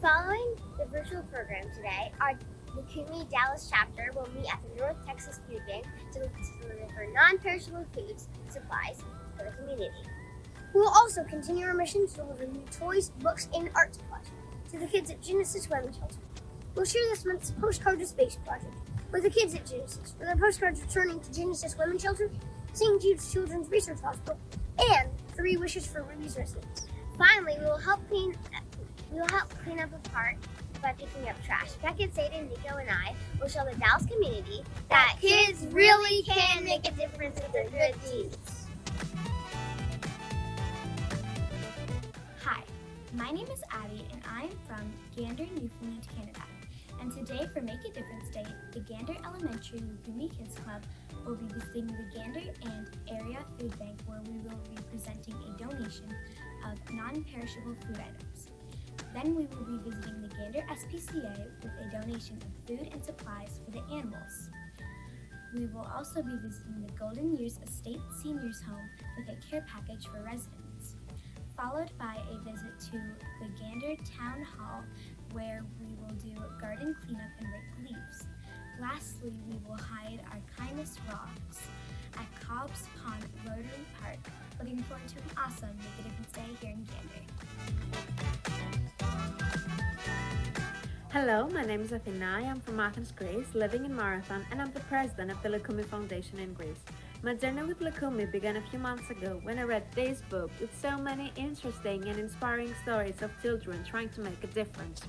Following the virtual program today, our Loukoumi Dallas chapter will meet at the North Texas Food Bank to deliver non-perishable foods and supplies for the community. We will also continue our mission to deliver new toys, books, and art supplies to the kids at Genesis Women's Shelter. We'll share this month's Postcard to Space project with the kids at Genesis for their postcards returning to Genesis Women's Shelter, St. Jude's Children's Research Hospital, and 3 Wishes for Ruby's residents. Finally, we will help clean up a park by picking up trash. Beckett, Zayden, Nico, and I will show the Dallas community that kids really can make a difference with their good deeds. Hi, my name is Addie and I'm from Gander, Newfoundland, Canada. And today for Make a Difference Day, the Gander Elementary Loukoumi Kids Club will be visiting the Gander and Area Food Bank, where we will be presenting a donation of non-perishable food items. Then we will be visiting the Gander SPCA with a donation of food and supplies for the animals. We will also be visiting the Golden Years Estate Seniors Home with a care package for residents, followed by a visit to the Gander Town Hall, where we will do garden cleanup and rake leaves. Lastly, we will hide our kindness rocks at Cobb's Pond Rotary Park. Looking forward to an awesome Make a Difference Day here in Gander. Hello, my name is Athena. I'm from Athens, Greece, living in Marathon, and I'm the president of the Loukoumi Foundation in Greece. My journey with Loukoumi began a few months ago when I read this book with so many interesting and inspiring stories of children trying to make a difference.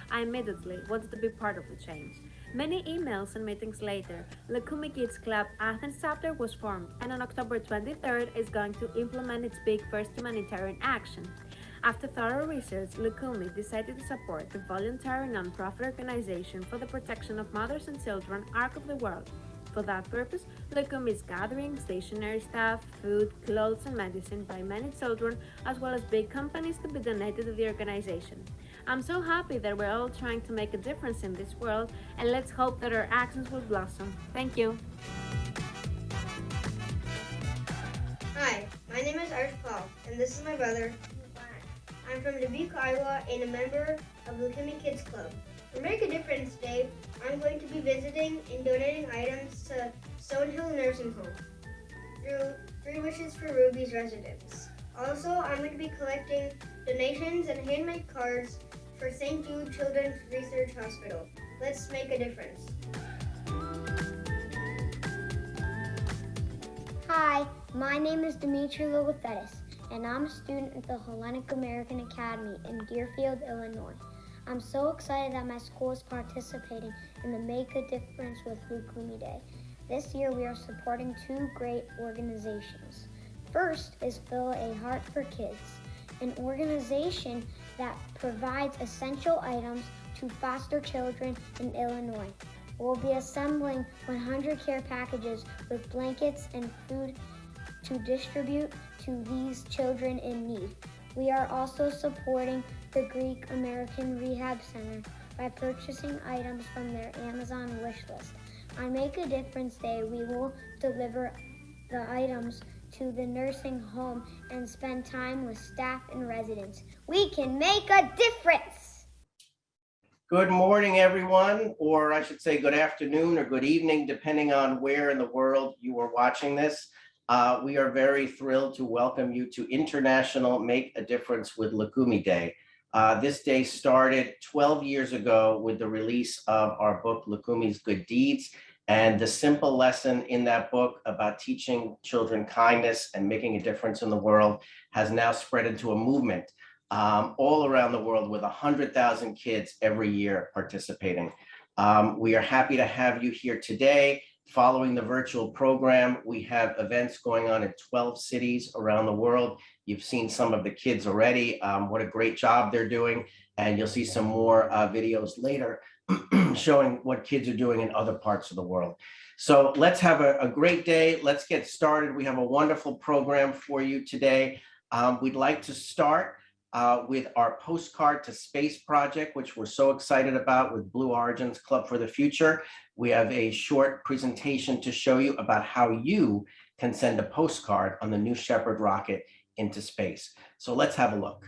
I immediately wanted to be part of the change. Many emails and meetings later, Loukoumi Kids Club Athens chapter was formed, and on October 23rd is going to implement its big first humanitarian action. After thorough research, Loukoumi decided to support the voluntary non-profit organization for the protection of mothers and children, Ark of the World. For that purpose, Loukoumi is gathering stationery staff, food, clothes, and medicine by many children, as well as big companies, to be donated to the organization. I'm so happy that we're all trying to make a difference in this world, and let's hope that our actions will blossom. Thank you. Hi, my name is Arsh Paul, and this is my brother. I'm from Dubuque, Iowa, and a member of the Loukoumi Kids Club. For Make a Difference Day, I'm going to be visiting and donating items to Stonehill Nursing Home through 3 Wishes for Ruby's residents. Also, I'm going to be collecting donations and handmade cards for St. Jude Children's Research Hospital. Let's make a difference. Hi, my name is Dimitri Logothetis, and I'm a student at the Hellenic American Academy in Deerfield, Illinois. I'm so excited that my school is participating in the Make a Difference with Loukoumi Day. This year we are supporting 2 great organizations. First is Fill a Heart for Kids, an organization that provides essential items to foster children in Illinois. We'll be assembling 100 care packages with blankets and food to distribute to these children in need. We are also supporting the Greek American Rehab Center by purchasing items from their Amazon wish list. On Make a Difference Day, we will deliver the items to the nursing home and spend time with staff and residents. We can make a difference! Good morning, everyone, or I should say good afternoon or good evening, depending on where in the world you are watching this. We are very thrilled to welcome you to International Make a Difference with Loukoumi Day. This day started 12 years ago with the release of our book, Loukoumi's Good Deeds, and the simple lesson in that book about teaching children kindness and making a difference in the world has now spread into a movement all around the world with 100,000 kids every year participating. We are happy to have you here today. Following the virtual program, we have events going on in 12 cities around the world. You've seen some of the kids already. What a great job they're doing. And you'll see some more videos later showing what kids are doing in other parts of the world. So let's have a great day. Let's get started. We have a wonderful program for you today. We'd like to start with our Postcard to Space project, which we're so excited about with Blue Origin's Club for the Future. We have a short presentation to show you about how you can send a postcard on the New Shepard rocket into space. So let's have a look.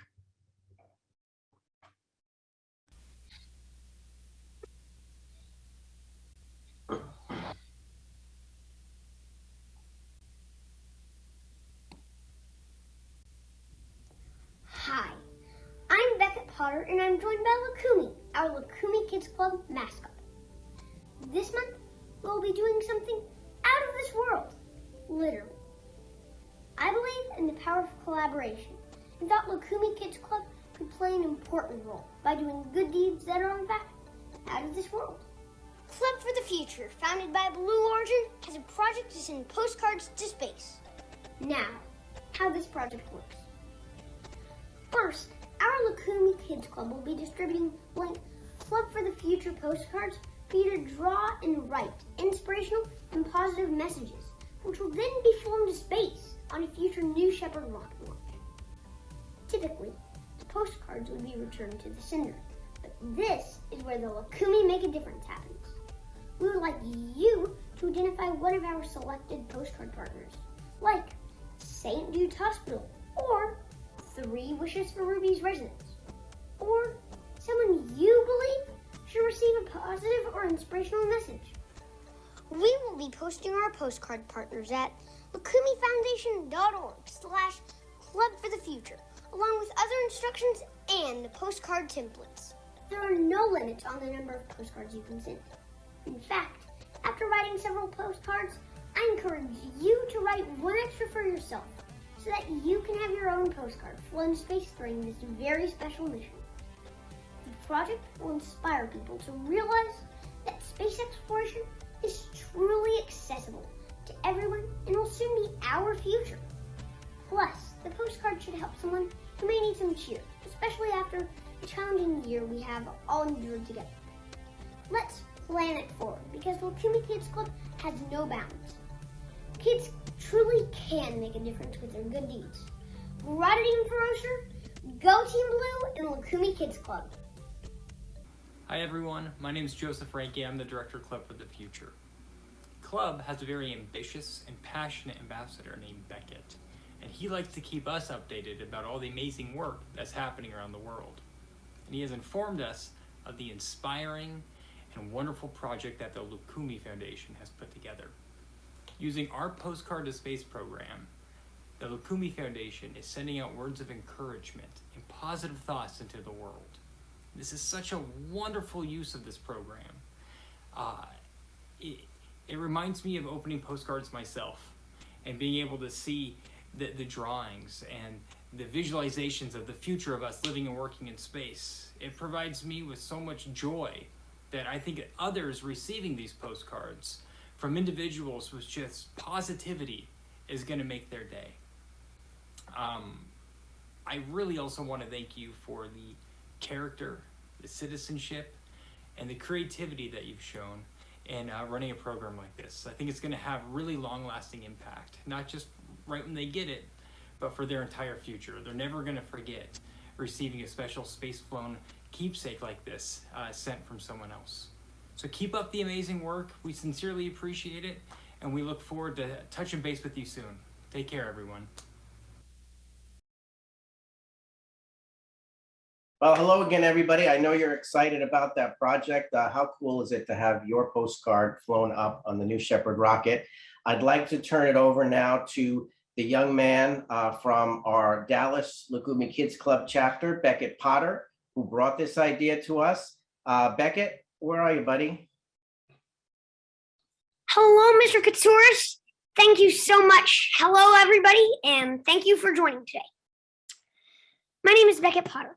Potter, and I'm joined by Loukoumi, our Loukoumi Kids Club mascot. This month, we'll be doing something out of this world, literally. I believe in the power of collaboration, and thought Loukoumi Kids Club could play an important role by doing good deeds that are, in fact, out of this world. Club for the Future, founded by Blue Origin, has a project to send postcards to space. Now, how this project works. First, our Loukoumi Kids Club will be distributing blank Club for the Future postcards for you to draw and write inspirational and positive messages, which will then be flown to space on a future New Shepard rocket launch. Typically, the postcards would be returned to the sender, but this is where the Loukoumi Make a Difference happens. We would like you to identify one of our selected postcard partners, like St. Jude's Hospital, or 3 Wishes for Ruby's Residence, or someone you believe should receive a positive or inspirational message. We will be posting our postcard partners at LoukoumiFoundation.org/Club for the Future, along with other instructions and the postcard templates. There are no limits on the number of postcards you can send. In fact, after writing several postcards, I encourage you to write one extra for yourself so that you can have your own postcard flown to space during this very special mission. The project will inspire people to realize that space exploration is truly accessible to everyone and will soon be our future. Plus, the postcard should help someone who may need some cheer, especially after the challenging year we have all endured together. Let's plan it forward, because Loukoumi Kids Club has no bounds. Kids truly can make a difference with their good deeds. Write it even ferocious. Go Team Blue and Loukoumi Kids Club. Hi everyone, my name is Joseph Ranke. I'm the Director of Club for the Future. Club has a very ambitious and passionate ambassador named Beckett, and he likes to keep us updated about all the amazing work that's happening around the world. And he has informed us of the inspiring and wonderful project that the Loukoumi Foundation has put together. Using our Postcard to Space program, the Loukoumi Foundation is sending out words of encouragement and positive thoughts into the world. This is such a wonderful use of this program. It reminds me of opening postcards myself and being able to see the drawings and the visualizations of the future of us living and working in space. It provides me with so much joy that I think others receiving these postcards from individuals with just positivity is going to make their day. I really also want to thank you for the character, the citizenship, and the creativity that you've shown in running a program like this. I think it's going to have really long-lasting impact, not just right when they get it, but for their entire future. They're never going to forget receiving a special space-flown keepsake like this sent from someone else. So keep up the amazing work. We sincerely appreciate it, and we look forward to touching base with you soon. Take care, everyone. Well, hello again, everybody. I know you're excited about that project. How cool is it to have your postcard flown up on the New Shepard rocket? I'd like to turn it over now to the young man from our Dallas Loukoumi Kids Club chapter, Beckett Potter, who brought this idea to us. Beckett, where are you, buddy? Hello, Mr. Katsouris. Thank you so much. Hello, everybody, and thank you for joining today. My name is Beckett Potter.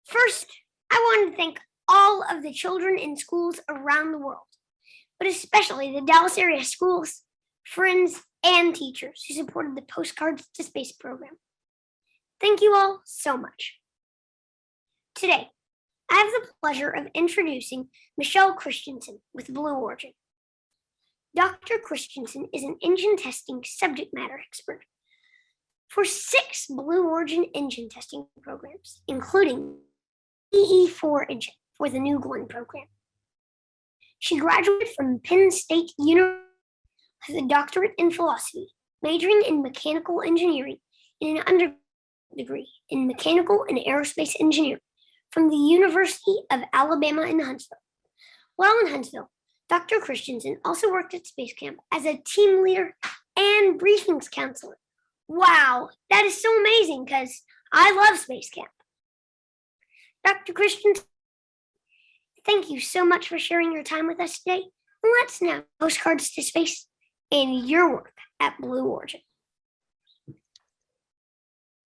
First, I want to thank all of the children in schools around the world, but especially the Dallas area schools, friends, and teachers who supported the Postcards to Space program. Thank you all so much. Today, I have the pleasure of introducing Michelle Christensen with Blue Origin. Dr. Christensen is an engine testing subject matter expert for 6 Blue Origin engine testing programs, including EE4 engine for the New Glenn program. She graduated from Penn State University with a doctorate in philosophy, majoring in mechanical engineering and an undergraduate degree in mechanical and aerospace engineering from the University of Alabama in Huntsville. While in Huntsville, Dr. Christensen also worked at Space Camp as a team leader and briefings counselor. Wow, that is so amazing because I love Space Camp. Dr. Christensen, thank you so much for sharing your time with us today. Let's now postcards to space in your work at Blue Origin.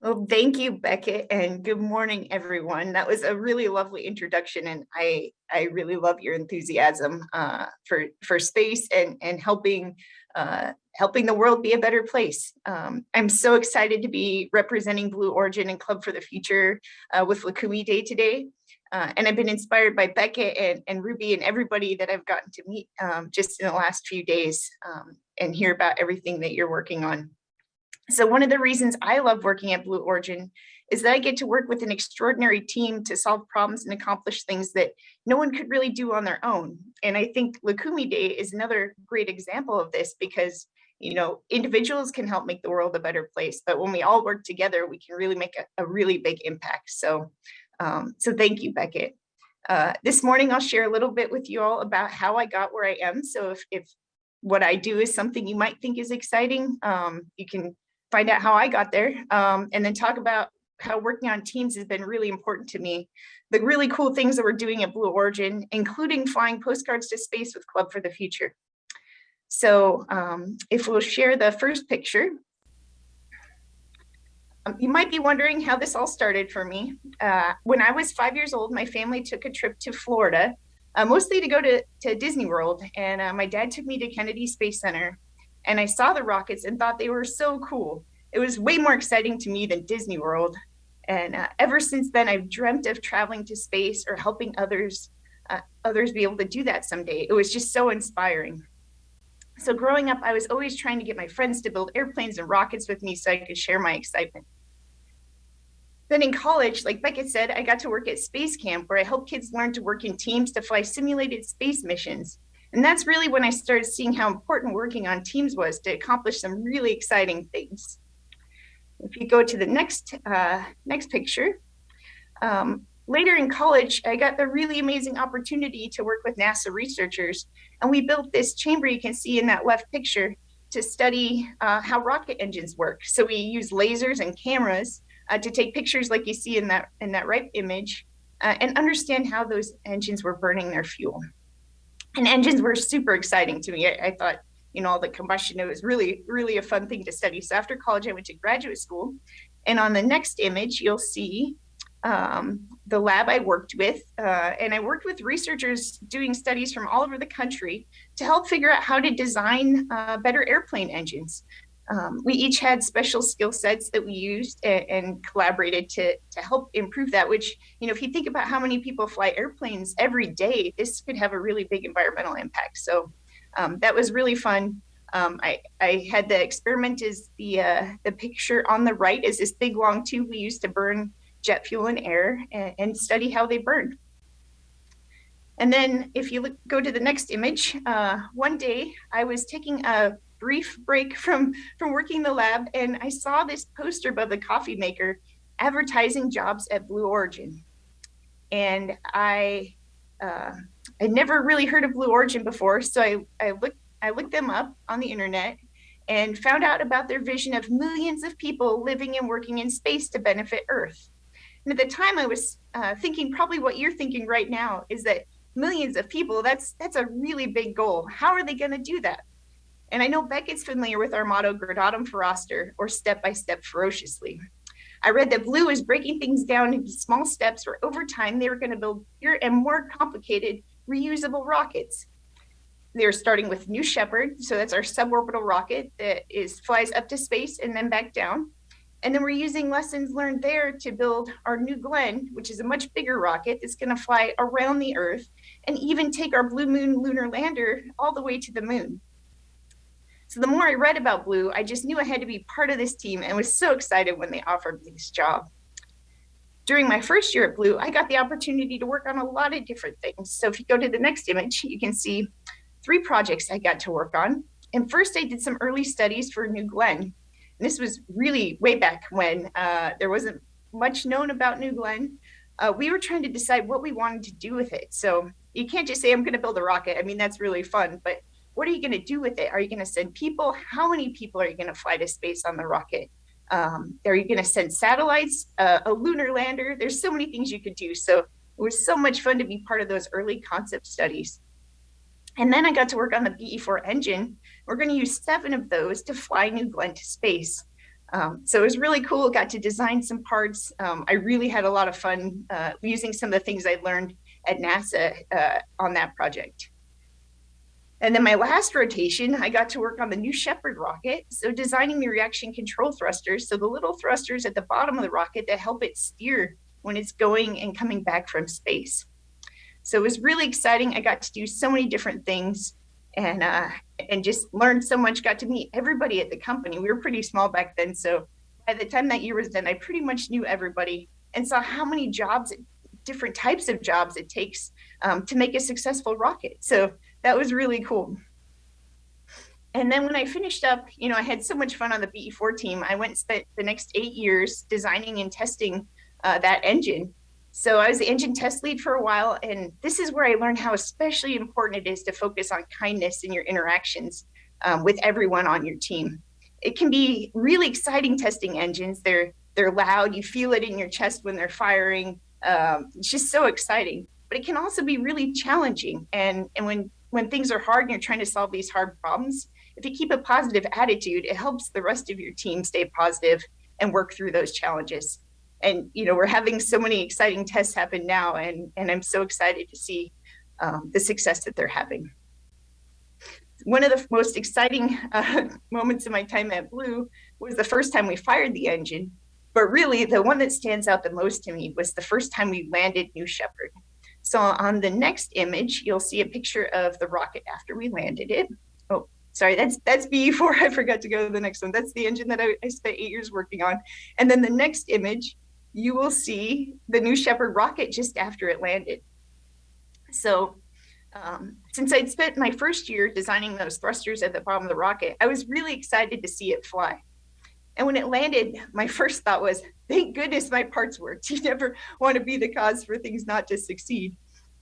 Well, thank you, Beckett, and good morning, everyone. That was a really lovely introduction, and I really love your enthusiasm for space and helping the world be a better place. I'm so excited to be representing Blue Origin and Club for the Future with Loukoumi Day today. And I've been inspired by Beckett and Ruby and everybody that I've gotten to meet just in the last few days and hear about everything that you're working on. So one of the reasons I love working at Blue Origin is that I get to work with an extraordinary team to solve problems and accomplish things that no one could really do on their own. And I think Loukoumi Day is another great example of this because, you know, individuals can help make the world a better place, but when we all work together, we can really make a really big impact. So thank you, Beckett. This morning, I'll share a little bit with you all about how I got where I am. So if what I do is something you might think is exciting, you can find out how I got there, and then talk about how working on teams has been really important to me. The really cool things that we're doing at Blue Origin, including flying postcards to space with Club for the Future. So if we'll share the first picture, you might be wondering how this all started for me. When I was 5 years old, my family took a trip to Florida, mostly to go to Disney World, and my dad took me to Kennedy Space Center. And I saw the rockets and thought they were so cool. It was way more exciting to me than Disney World. And ever since then, I've dreamt of traveling to space or helping others be able to do that someday. It was just so inspiring. So growing up, I was always trying to get my friends to build airplanes and rockets with me so I could share my excitement. Then in college, like Beckett said, I got to work at Space Camp, where I helped kids learn to work in teams to fly simulated space missions. And that's really when I started seeing how important working on teams was to accomplish some really exciting things. If you go to the next picture, later in college, I got the really amazing opportunity to work with NASA researchers. And we built this chamber you can see in that left picture to study how rocket engines work. So we use lasers and cameras to take pictures like you see in that right image and understand how those engines were burning their fuel. And engines were super exciting to me. I thought, you know, all the combustion, it was really, really a fun thing to study. So after college, I went to graduate school. And on the next image, you'll see the lab I worked with. And I worked with researchers doing studies from all over the country to help figure out how to design better airplane engines. We each had special skill sets that we used and collaborated to help improve that, which, you know, if you think about how many people fly airplanes every day, this could have a really big environmental impact. So that was really fun. I had the experiment is the picture on the right is this big long tube we used to burn jet fuel and air and study how they burned. And then if you go to the next image, one day I was taking a brief break from working the lab, and I saw this poster above the coffee maker advertising jobs at Blue Origin. And I never really heard of Blue Origin before, so I looked them up on the internet and found out about their vision of millions of people living and working in space to benefit Earth. And at the time I was thinking probably what you're thinking right now is that millions of people, that's a really big goal. How are they going to do that? And I know Beckett's familiar with our motto, Gradatum Feroster, or step by step ferociously. I read that Blue is breaking things down into small steps where over time they were going to build bigger and more complicated reusable rockets. They're starting with New Shepard, so that's our suborbital rocket that flies up to space and then back down. And then we're using lessons learned there to build our New Glenn, which is a much bigger rocket that's going to fly around the Earth and even take our Blue Moon lunar lander all the way to the moon. So the more I read about Blue, I just knew I had to be part of this team and was so excited when they offered me this job. During my first year at Blue, I got the opportunity to work on a lot of different things. So if you go to the next image, you can see 3 projects I got to work on. And first I did some early studies for New Glenn. And this was really way back when there wasn't much known about New Glenn. We were trying to decide what we wanted to do with it. So you can't just say, I'm going to build a rocket. I mean, that's really fun, but what are you going to do with it? Are you going to send people? How many people are you going to fly to space on the rocket? Are you going to send satellites, a lunar lander? There's so many things you could do. So it was so much fun to be part of those early concept studies. And then I got to work on the BE-4 engine. We're going to use 7 of those to fly New Glenn to space. So it was really cool. Got to design some parts. I really had a lot of fun using some of the things I learned at NASA on that project. And then my last rotation, I got to work on the New Shepard rocket. So designing the reaction control thrusters. So the little thrusters at the bottom of the rocket that help it steer when it's going and coming back from space. So it was really exciting. I got to do so many different things and just learned so much, got to meet everybody at the company. We were pretty small back then. So by the time that year was done, I pretty much knew everybody and saw how many jobs, different types of jobs it takes to make a successful rocket. So that was really cool. And then when I finished up, I had so much fun on the BE-4 team. I went and spent the next 8 years designing and testing that engine. So I was the engine test lead for a while, and this is where I learned how especially important it is to focus on kindness in your interactions with everyone on your team. It can be really exciting testing engines. They're loud. You feel it in your chest when they're firing. It's just so exciting. But it can also be really challenging. And when things are hard and you're trying to solve these hard problems, if you keep a positive attitude, it helps the rest of your team stay positive and work through those challenges. And, we're having so many exciting tests happen now, and I'm so excited to see the success that they're having. One of the most exciting moments of my time at Blue was the first time we fired the engine, but really the one that stands out the most to me was the first time we landed New Shepard. So on the next image, you'll see a picture of the rocket after we landed it. Oh, sorry, that's BE-4. I forgot to go to the next one. That's the engine that I spent 8 years working on. And then the next image, you will see the New Shepard rocket just after it landed. So since I'd spent my first year designing those thrusters at the bottom of the rocket, I was really excited to see it fly. And when it landed, my first thought was, thank goodness my parts worked. You never want to be the cause for things not to succeed.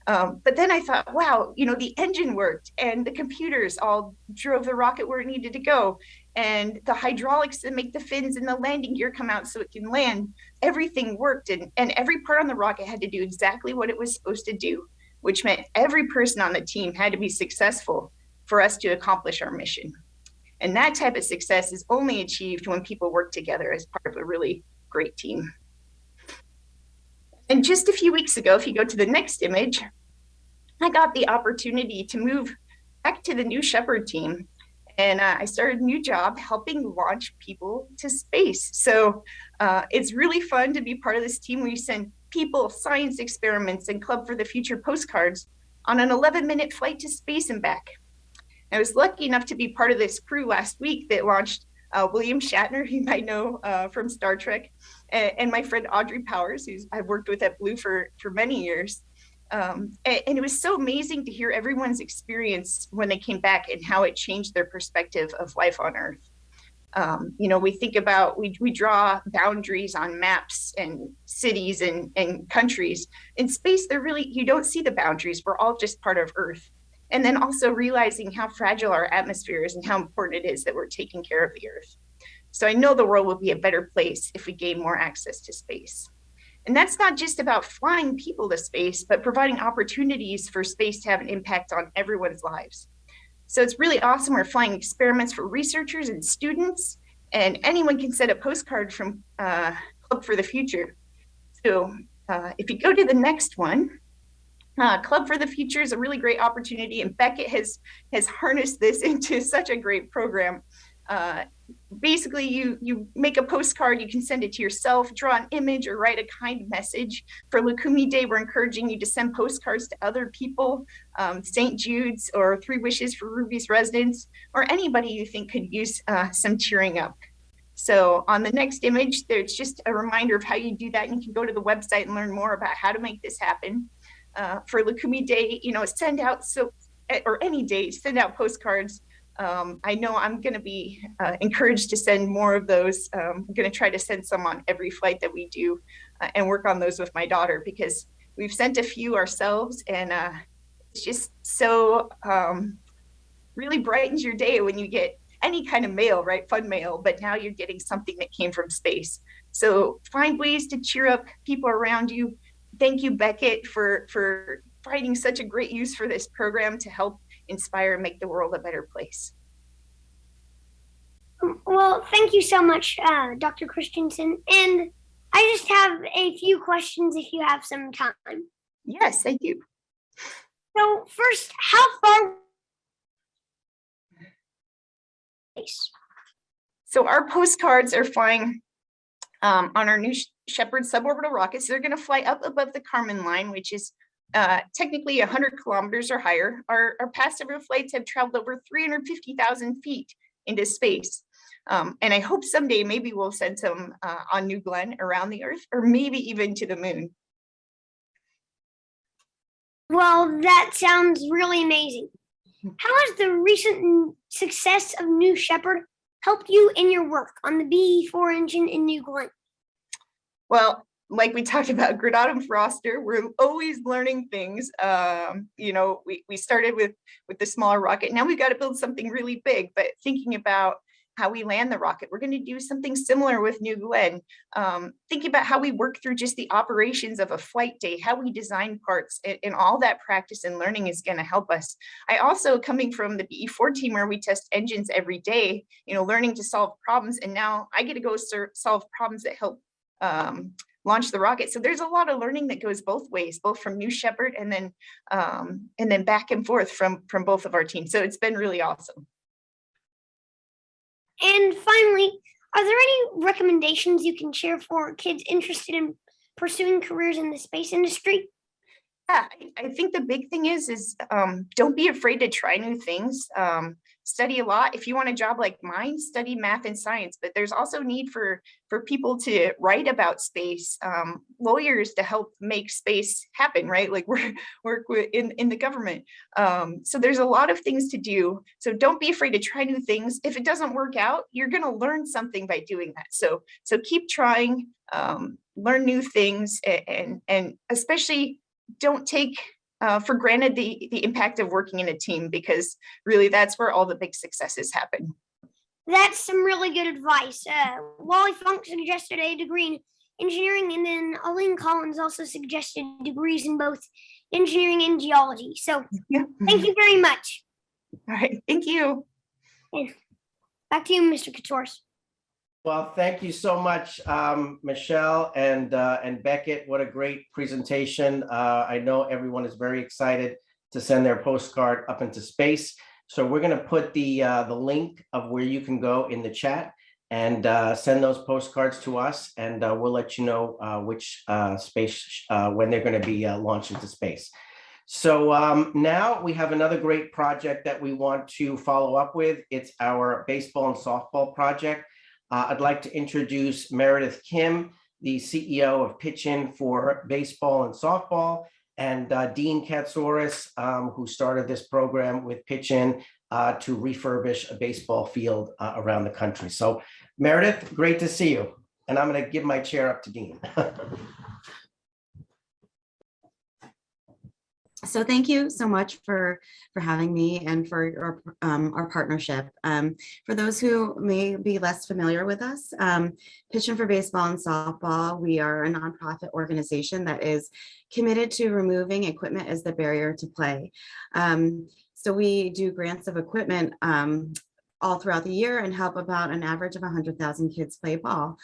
But then I thought, wow, the engine worked and the computers all drove the rocket where it needed to go. And the hydraulics that make the fins and the landing gear come out so it can land, everything worked. And every part on the rocket had to do exactly what it was supposed to do, which meant every person on the team had to be successful for us to accomplish our mission. And that type of success is only achieved when people work together as part of a really great team. And just a few weeks ago, if you go to the next image, I got the opportunity to move back to the New Shepard team. And I started a new job helping launch people to space. So it's really fun to be part of this team where you send people, science experiments, and Club for the Future postcards on an 11-minute flight to space and back. I was lucky enough to be part of this crew last week that launched William Shatner, who you might know from Star Trek, and my friend Audrey Powers, who I've worked with at Blue for many years. And it was so amazing to hear everyone's experience when they came back and how it changed their perspective of life on Earth. We think about, we draw boundaries on maps and cities and countries. In space, you don't see the boundaries. We're all just part of Earth. And then also realizing how fragile our atmosphere is and how important it is that we're taking care of the Earth. So I know the world will be a better place if we gain more access to space. And that's not just about flying people to space, but providing opportunities for space to have an impact on everyone's lives. So it's really awesome. We're flying experiments for researchers and students, and anyone can send a postcard from Club for the Future. So if you go to the next one, Club for the Future is a really great opportunity, and Beckett has harnessed this into such a great program. Basically, you make a postcard, you can send it to yourself, draw an image, or write a kind message. For Loukoumi Day, we're encouraging you to send postcards to other people, St. Jude's or 3 Wishes for Ruby's residents, or anybody you think could use some cheering up. So on the next image, there's just a reminder of how you do that, and you can go to the website and learn more about how to make this happen. For Loukoumi Day, send out, or any day, send out postcards. I know I'm going to be encouraged to send more of those. I'm going to try to send some on every flight that we do and work on those with my daughter, because we've sent a few ourselves, and it's just so really brightens your day when you get any kind of mail, right? Fun mail, but now you're getting something that came from space. So find ways to cheer up people around you. Thank you, Beckett, for finding such a great use for this program to help inspire and make the world a better place. Well, thank you so much, Dr. Christensen. And I just have a few questions if you have some time. Yes, thank you. So first, how far? So our postcards are flying on our New Shepard suborbital rockets. They're going to fly up above the Kármán line, which is technically 100 kilometers or higher. Our past several flights have traveled over 350,000 feet into space. And I hope someday maybe we'll send some on New Glenn around the Earth, or maybe even to the moon. Well, that sounds really amazing. How has the recent success of New Shepard helped you in your work on the BE-4 engine in New Glenn? Well, like we talked about Gradatum Froster, we're always learning things. You know, we started with the smaller rocket. Now we've got to build something really big, but thinking about how we land the rocket, we're going to do something similar with New Glenn. Thinking about how we work through just the operations of a flight day, how we design parts, and all that practice and learning is going to help us. I also, coming from the BE-4 team where we test engines every day, you know, learning to solve problems, and now I get to go solve problems that help launch the rocket. So there's a lot of learning that goes both ways, both from New Shepard and then back and forth from both of our teams. So it's been really awesome. And finally, are there any recommendations you can share for kids interested in pursuing careers in the space industry? Yeah, I think the big thing is don't be afraid to try new things. Study a lot. If you want a job like mine, study math and science, but there's also need for people to write about space, lawyers to help make space happen, right? Like work in the government. So there's a lot of things to do. So don't be afraid to try new things. If it doesn't work out, you're going to learn something by doing that. So keep trying, learn new things, and especially don't take for granted the impact of working in a team, because really that's where all the big successes happen. That's some really good advice. Wally Funk suggested a degree in engineering, and then Aline Collins also suggested degrees in both engineering and geology. So yeah. Thank you very much. All right, thank you. And back to you, Mr. Katouris. Well, thank you so much, Michelle and Beckett. What a great presentation. I know everyone is very excited to send their postcard up into space. So we're going to put the link of where you can go in the chat and send those postcards to us, and we'll let you know which space, when they're going to be launched into space. So now we have another great project that we want to follow up with. It's our baseball and softball project. I'd like to introduce Meredith Kim, the CEO of Pitch In for baseball and softball, and Dean Katsouris, who started this program with Pitch In to refurbish a baseball field around the country. So Meredith, great to see you. And I'm going to give my chair up to Dean. So thank you so much for having me and for our partnership. For those who may be less familiar with us, Pitch In for Baseball and Softball, we are a nonprofit organization that is committed to removing equipment as the barrier to play. So we do grants of equipment all throughout the year and help about an average of 100,000 kids play ball.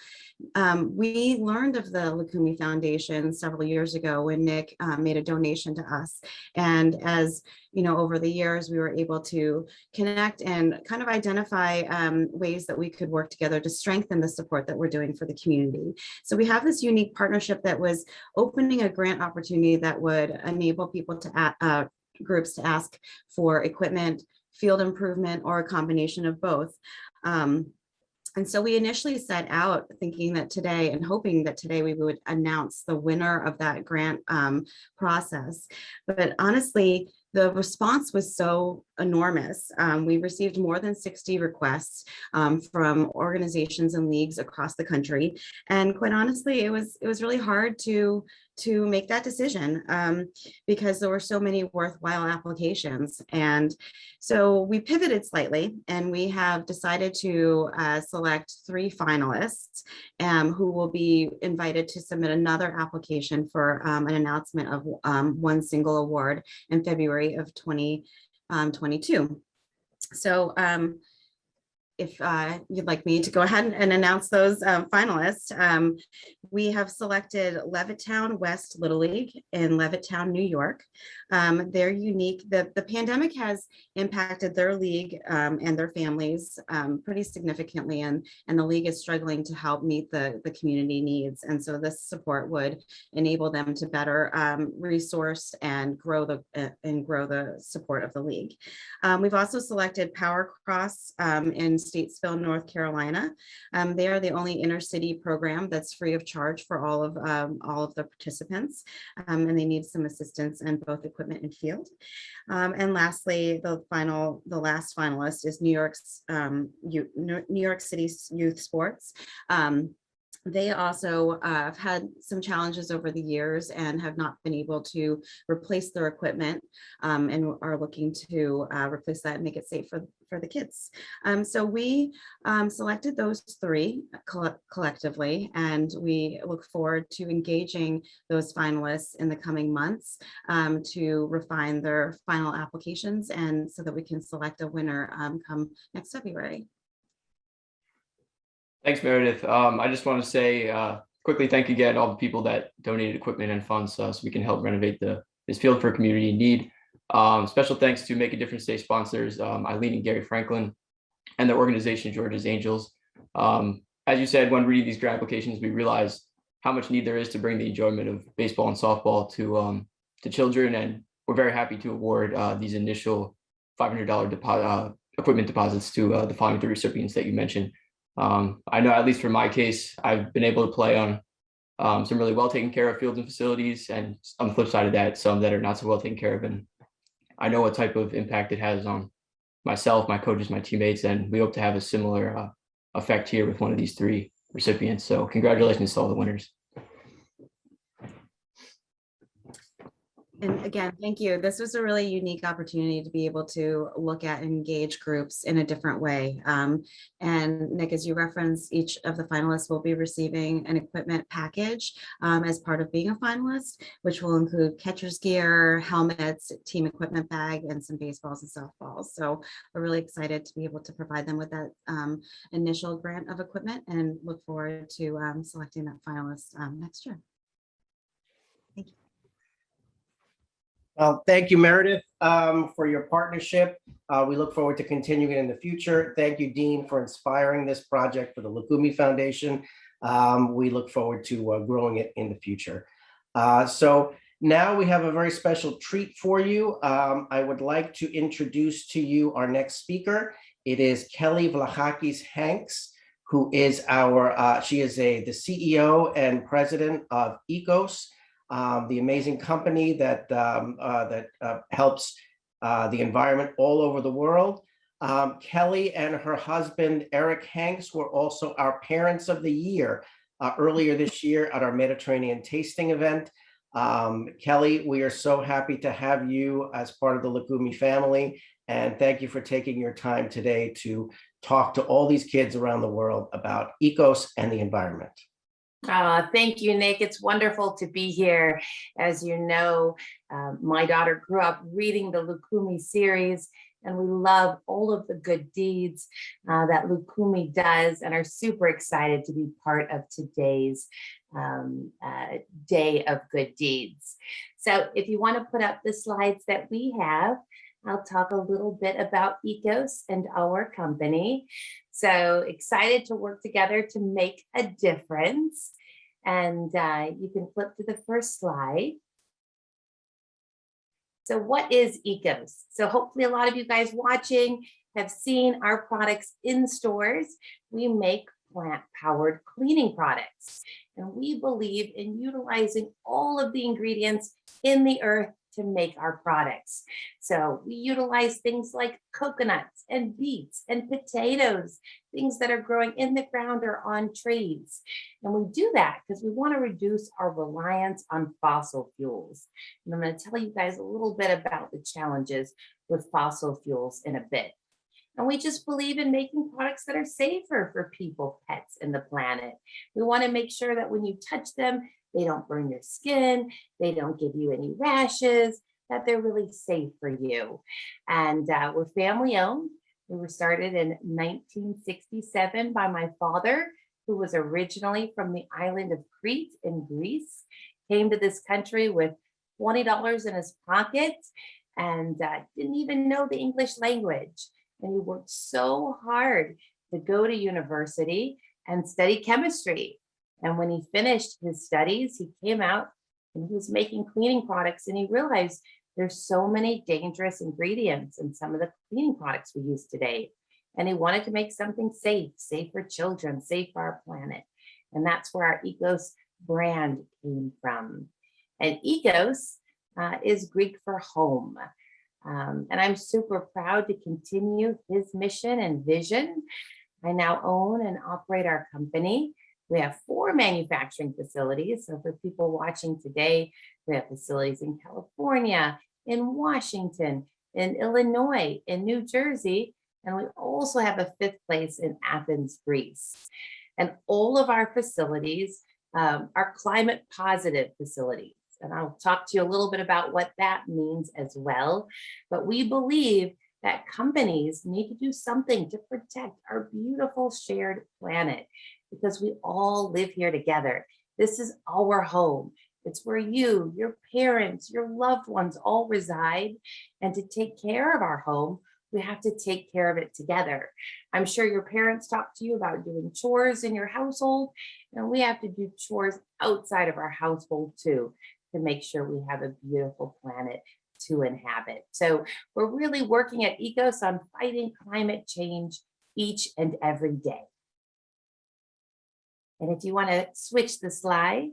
We learned of the Loukoumi Foundation several years ago when Nick made a donation to us. And as you know, over the years, we were able to connect and kind of identify ways that we could work together to strengthen the support that we're doing for the community. So we have this unique partnership that was opening a grant opportunity that would enable people to groups to ask for equipment, field improvement, or a combination of both. And so we initially set out thinking that today and hoping that today we would announce the winner of that grant process. But honestly, the response was so enormous. We received more than 60 requests from organizations and leagues across the country. And quite honestly, it was really hard to make that decision because there were so many worthwhile applications. And so we pivoted slightly, and we have decided to select 3 finalists who will be invited to submit another application for an announcement of one single award in February of 2022. So if you'd like me to go ahead and announce those finalists, we have selected Levittown West Little League in Levittown, New York. They're unique. The pandemic has impacted their league and their families pretty significantly, and the league is struggling to help meet the community needs. And so this support would enable them to better resource and grow the support of the league. We've also selected Power Cross in Statesville, North Carolina. They are the only inner city program that's free of charge for all of the participants, and they need some assistance in both equipment and field. And lastly, the last finalist is New York City Youth Sports. They also have had some challenges over the years and have not been able to replace their equipment and are looking to replace that and make it safe for the kids. So we selected those 3 collectively, and we look forward to engaging those finalists in the coming months to refine their final applications, and so that we can select a winner come next February. Thanks, Meredith. I just want to say quickly thank you again to all the people that donated equipment and funds so we can help renovate this field for community in need. Special thanks to Make a Difference Day sponsors, Eileen and Gary Franklin, and the organization Georgia's Angels. As you said, when reading these grant applications, we realized how much need there is to bring the enjoyment of baseball and softball to children, and we're very happy to award these initial $500 equipment deposits to the following 3 recipients that you mentioned. I know, at least for my case, I've been able to play on some really well taken care of fields and facilities, and on the flip side of that, some that are not so well taken care of. And I know what type of impact it has on myself, my coaches, my teammates, and we hope to have a similar effect here with one of these 3 recipients. So congratulations to all the winners. And again, thank you. This was a really unique opportunity to be able to look at and engage groups in a different way. And Nick, as you referenced, each of the finalists will be receiving an equipment package as part of being a finalist, which will include catcher's gear, helmets, team equipment bag, and some baseballs and softballs. So we're really excited to be able to provide them with that initial grant of equipment, and look forward to selecting that finalist next year. Thank you. Well, thank you, Meredith, for your partnership. We look forward to continuing it in the future. Thank you, Dean, for inspiring this project for the Loukoumi Foundation. We look forward to growing it in the future. So now we have a very special treat for you. I would like to introduce to you our next speaker. It is Kelly Vlachakis Hanks, who is she is the CEO and president of ECOS, the amazing company that helps the environment all over the world. Kelly and her husband, Eric Hanks, were also our Parents of the Year earlier this year at our Mediterranean tasting event. Kelly, we are so happy to have you as part of the Loukoumi family, and thank you for taking your time today to talk to all these kids around the world about ECOS and the environment. Thank you, Nick. It's wonderful to be here. As you know, my daughter grew up reading the Loukoumi series, and we love all of the good deeds that Loukoumi does, and are super excited to be part of today's Day of Good Deeds. So if you want to put up the slides that we have, I'll talk a little bit about ECOS and our company. So excited to work together to make a difference. And you can flip to the first slide. So what is ECOS? So hopefully a lot of you guys watching have seen our products in stores. We make plant-powered cleaning products. And we believe in utilizing all of the ingredients in the earth to make our products. So we utilize things like coconuts and beets and potatoes, things that are growing in the ground or on trees. And we do that because we want to reduce our reliance on fossil fuels. And I'm going to tell you guys a little bit about the challenges with fossil fuels in a bit. And we just believe in making products that are safer for people, pets, and the planet. We want to make sure that when you touch them, they don't burn your skin, they don't give you any rashes, that they're really safe for you. And we're family owned. We were started in 1967 by my father, who was originally from the island of Crete in Greece, came to this country with $20 in his pocket and didn't even know the English language. And he worked so hard to go to university and study chemistry. And when he finished his studies, he came out and he was making cleaning products, and he realized there's so many dangerous ingredients in some of the cleaning products we use today. And he wanted to make something safe for children, safe for our planet. And that's where our Ecos brand came from. And Ecos is Greek for home. And I'm super proud to continue his mission and vision. I now own and operate our company. We have 4 manufacturing facilities. So for people watching today, we have facilities in California, in Washington, in Illinois, in New Jersey, and we also have a 5th place in Athens, Greece. And all of our facilities are climate positive facilities. And I'll talk to you a little bit about what that means as well. But we believe that companies need to do something to protect our beautiful shared planet, because we all live here together. This is our home. It's where you, your parents, your loved ones all reside. And to take care of our home, we have to take care of it together. I'm sure your parents talk to you about doing chores in your household, and we have to do chores outside of our household too, to make sure we have a beautiful planet to inhabit. So we're really working at Ecos on fighting climate change each and every day. And if you want to switch the slide,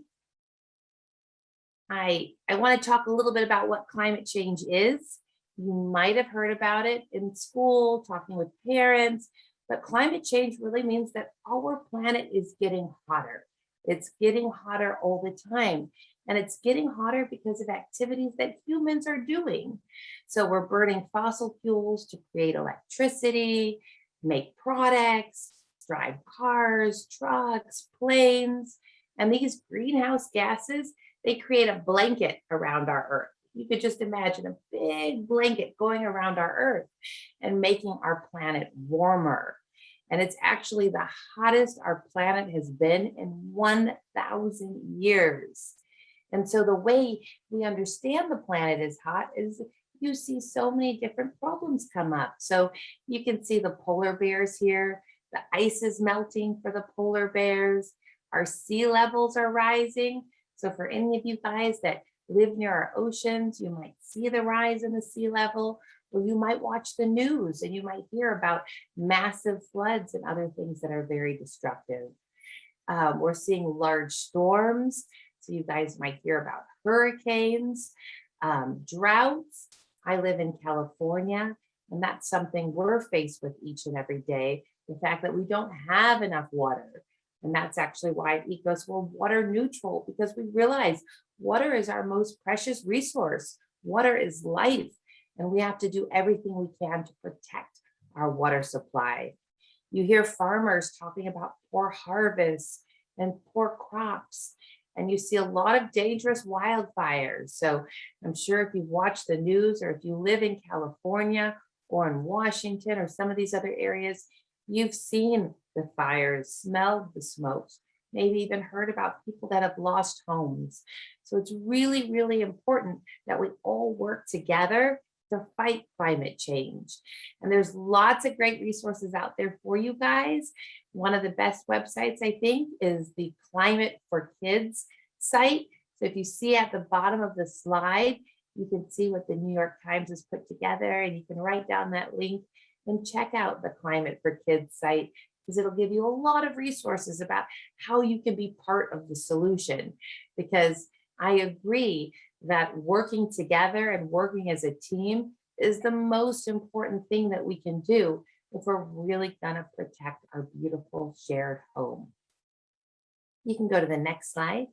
I want to talk a little bit about what climate change is. You might have heard about it in school, talking with parents, but climate change really means that our planet is getting hotter. It's getting hotter all the time. And it's getting hotter because of activities that humans are doing. So we're burning fossil fuels to create electricity, make products, drive cars, trucks, planes. And these greenhouse gases, they create a blanket around our Earth. You could just imagine a big blanket going around our Earth and making our planet warmer. And it's actually the hottest our planet has been in 1,000 years. And so the way we understand the planet is hot is you see so many different problems come up. So you can see the polar bears here. The ice is melting for the polar bears. Our sea levels are rising. So for any of you guys that live near our oceans, you might see the rise in the sea level, or you might watch the news and you might hear about massive floods and other things that are very destructive. We're seeing large storms. So you guys might hear about hurricanes, droughts. I live in California, and that's something we're faced with each and every day. The fact that we don't have enough water. And that's actually why at Ecos we're water neutral, because we realize water is our most precious resource. Water is life, and we have to do everything we can to protect our water supply. You hear farmers talking about poor harvests and poor crops. And you see a lot of dangerous wildfires. So I'm sure if you watch the news, or if you live in California or in Washington or some of these other areas, you've seen the fires, smelled the smokes, maybe even heard about people that have lost homes. So it's really, really important that we all work together to fight climate change. And there's lots of great resources out there for you guys. One of the best websites, I think, is the Climate for Kids site. So if you see at the bottom of the slide, you can see what the New York Times has put together, and you can write down that link and check out the Climate for Kids site, because it'll give you a lot of resources about how you can be part of the solution. Because I agree that working together and working as a team is the most important thing that we can do if we're really gonna protect our beautiful shared home. You can go to the next slide.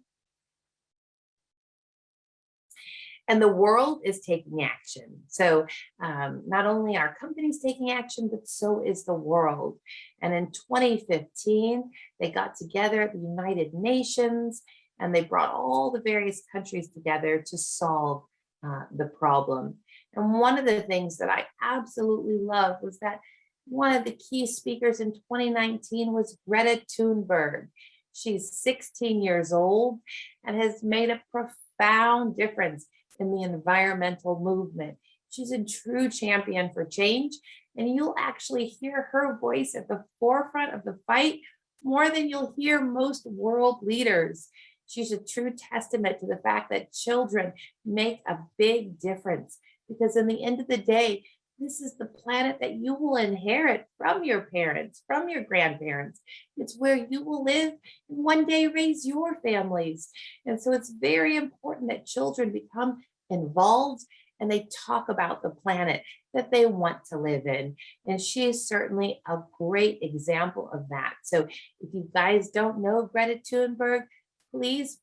And the world is taking action. So not only are companies taking action, but so is the world. And in 2015, they got together at the United Nations and they brought all the various countries together to solve the problem. And one of the things that I absolutely love was that one of the key speakers in 2019 was Greta Thunberg. She's 16 years old and has made a profound difference in the environmental movement. She's a true champion for change, and you'll actually hear her voice at the forefront of the fight more than you'll hear most world leaders. She's a true testament to the fact that children make a big difference, because in the end of the day, this is the planet that you will inherit from your parents, from your grandparents. It's where you will live and one day raise your families. And so it's very important that children become involved and they talk about the planet that they want to live in. And she is certainly a great example of that. So if you guys don't know Greta Thunberg, please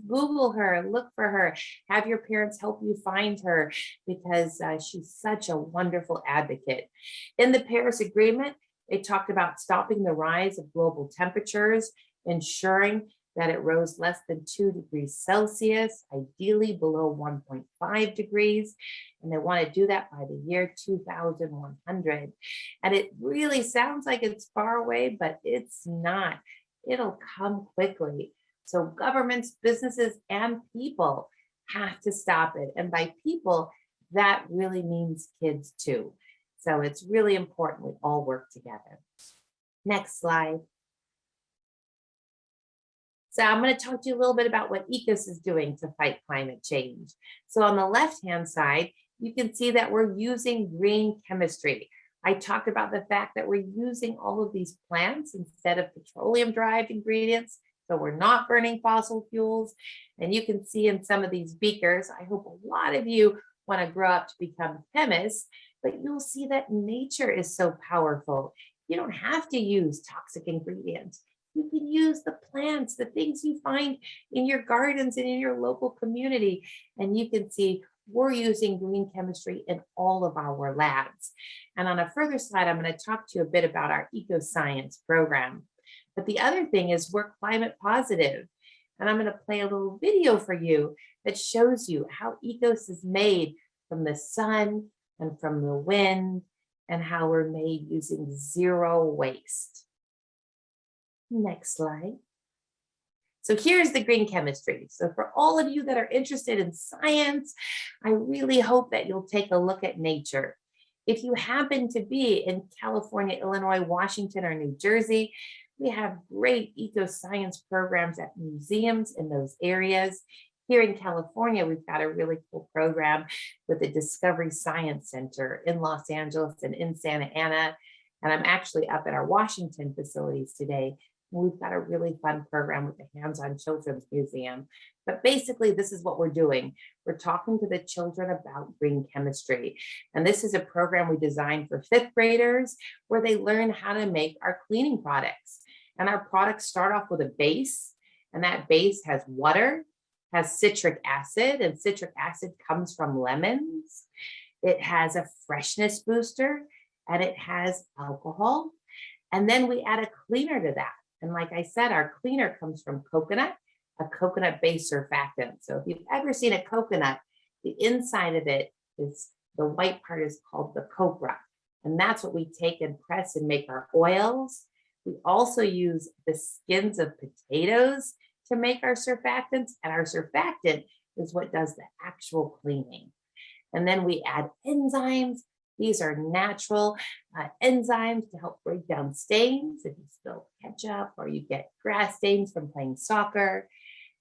Google her, look for her, have your parents help you find her, because she's such a wonderful advocate. In the Paris Agreement, they talked about stopping the rise of global temperatures, ensuring that it rose less than 2 degrees Celsius, ideally below 1.5 degrees. And they want to do that by the year 2100. And it really sounds like it's far away, but it's not. It'll come quickly. So governments, businesses, and people have to stop it. And by people, that really means kids too. So it's really important we all work together. Next slide. So I'm going to talk to you a little bit about what ECOS is doing to fight climate change. So on the left-hand side, you can see that we're using green chemistry. I talked about the fact that we're using all of these plants instead of petroleum-derived ingredients. So we're not burning fossil fuels. And you can see in some of these beakers, I hope a lot of you want to grow up to become chemists, but you'll see that nature is so powerful. You don't have to use toxic ingredients. You can use the plants, the things you find in your gardens and in your local community. And you can see we're using green chemistry in all of our labs. And on a further slide, I'm going to talk to you a bit about our eco-science program. But the other thing is we're climate positive. And I'm going to play a little video for you that shows you how ECOS is made from the sun and from the wind, and how we're made using zero waste. Next slide. So here's the green chemistry. So for all of you that are interested in science, I really hope that you'll take a look at nature. If you happen to be in California, Illinois, Washington, or New Jersey, we have great eco-science programs at museums in those areas. Here in California, we've got a really cool program with the Discovery Science Center in Los Angeles and in Santa Ana. And I'm actually up at our Washington facilities today. We've got a really fun program with the Hands-On Children's Museum. But basically, this is what we're doing. We're talking to the children about green chemistry. And this is a program we designed for 5th graders where they learn how to make our cleaning products. And our products start off with a base, and that base has water, has citric acid, and citric acid comes from lemons. It has a freshness booster, and it has alcohol. And then we add a cleaner to that. And like I said, our cleaner comes from coconut, a coconut-based surfactant. So if you've ever seen a coconut, the inside of it is, the white part is called the copra. And that's what we take and press and make our oils. We also use the skins of potatoes to make our surfactants, and our surfactant is what does the actual cleaning. And then we add enzymes. These are natural enzymes to help break down stains if you spill ketchup or you get grass stains from playing soccer.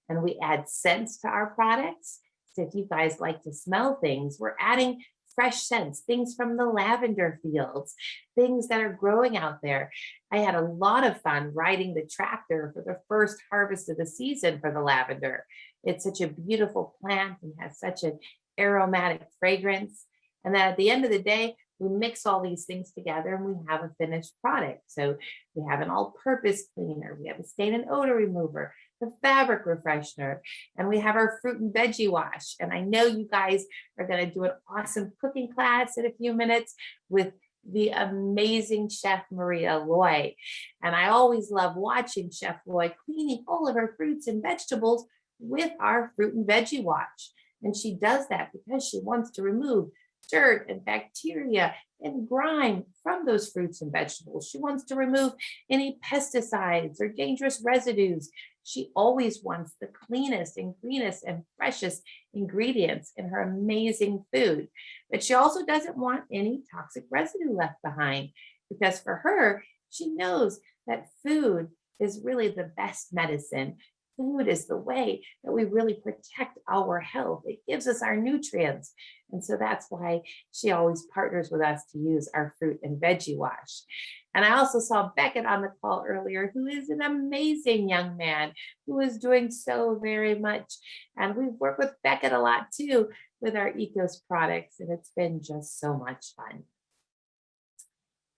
And we add scents to our products. So if you guys like to smell things, we're adding fresh scents, things from the lavender fields, things that are growing out there. I had a lot of fun riding the tractor for the first harvest of the season for the lavender. It's such a beautiful plant and has such an aromatic fragrance. And then at the end of the day, we mix all these things together and we have a finished product. So we have an all-purpose cleaner, we have a stain and odor remover, the fabric refreshener, and we have our fruit and veggie wash. And I know you guys are going to do an awesome cooking class in a few minutes with the amazing Chef Maria Loy. And I always love watching Chef Loy cleaning all of her fruits and vegetables with our fruit and veggie wash. And she does that because she wants to remove dirt and bacteria and grime from those fruits and vegetables. She wants to remove any pesticides or dangerous residues. She always wants the cleanest and greenest and freshest ingredients in her amazing food. But she also doesn't want any toxic residue left behind, because for her, she knows that food is really the best medicine. Food is the way that we really protect our health. It gives us our nutrients. And so that's why she always partners with us to use our fruit and veggie wash. And I also saw Beckett on the call earlier, who is an amazing young man who is doing so very much. And we've worked with Beckett a lot too with our Ecos products, and it's been just so much fun.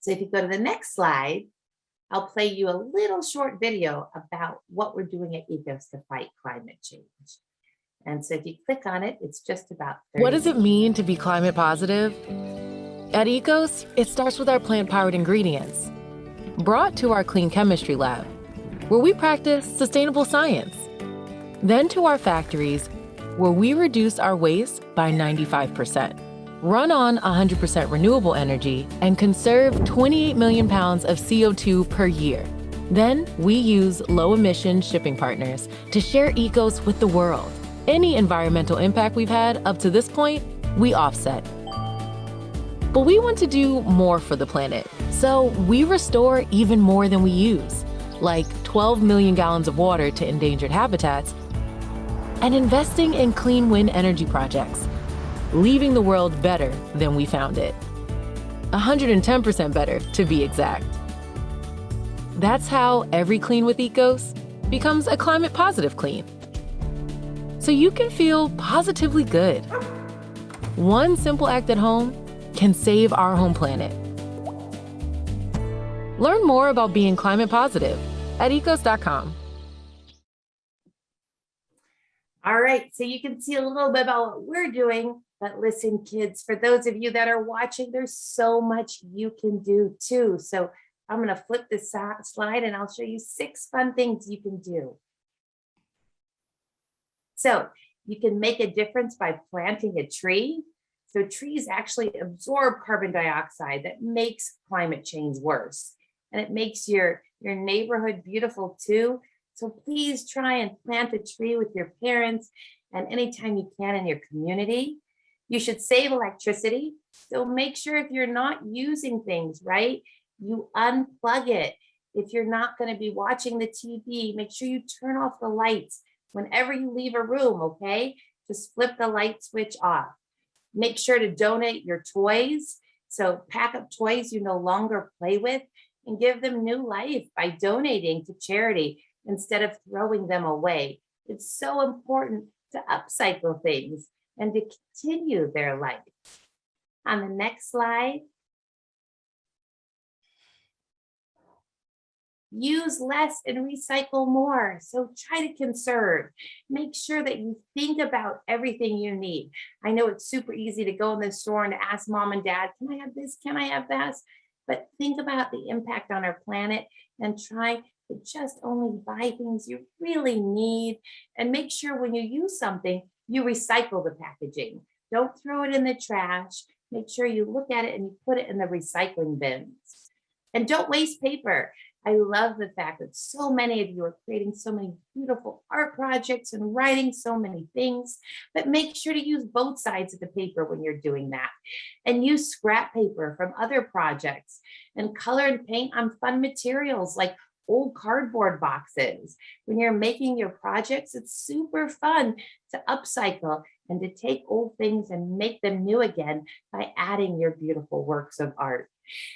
So if you go to the next slide, I'll play you a little short video about what we're doing at Ecos to fight climate change. And so if you click on it, it's just about 30 What does it mean to be climate positive? At Ecos, it starts with our plant-powered ingredients, brought to our clean chemistry lab, where we practice sustainable science. Then to our factories, where we reduce our waste by 95%. Run on 100% renewable energy, and conserve 28 million pounds of CO2 per year. Then we use low-emission shipping partners to share Ecos with the world. Any environmental impact we've had up to this point, we offset. But we want to do more for the planet, so we restore even more than we use, like 12 million gallons of water to endangered habitats, and investing in clean wind energy projects, leaving the world better than we found it. 110% better, to be exact. That's how every clean with Ecos becomes a climate positive clean. So you can feel positively good. One simple act at home can save our home planet. Learn more about being climate positive at ecos.com. All right, so you can see a little bit about what we're doing. But listen, kids, for those of you that are watching, there's so much you can do too. So I'm going to flip this slide and I'll show you 6 fun things you can do. So you can make a difference by planting a tree. So trees actually absorb carbon dioxide that makes climate change worse. And it makes your neighborhood beautiful too. So please try and plant a tree with your parents and anytime you can in your community. You should save electricity. So make sure if you're not using things, right, you unplug it. If you're not going to be watching the TV, make sure you turn off the lights whenever you leave a room, okay? Just flip the light switch off. Make sure to donate your toys. So pack up toys you no longer play with and give them new life by donating to charity instead of throwing them away. It's so important to upcycle things and to continue their life. On the next slide, use less and recycle more. So try to conserve. Make sure that you think about everything you need. I know it's super easy to go in the store and to ask mom and dad, can I have this? Can I have that? But think about the impact on our planet and try to just only buy things you really need. And make sure when you use something, you recycle the packaging. Don't throw it in the trash. Make sure you look at it and you put it in the recycling bins. And don't waste paper. I love the fact that so many of you are creating so many beautiful art projects and writing so many things, but make sure to use both sides of the paper when you're doing that. And use scrap paper from other projects and color and paint on fun materials like old cardboard boxes. When you're making your projects, it's super fun to upcycle and to take old things and make them new again by adding your beautiful works of art.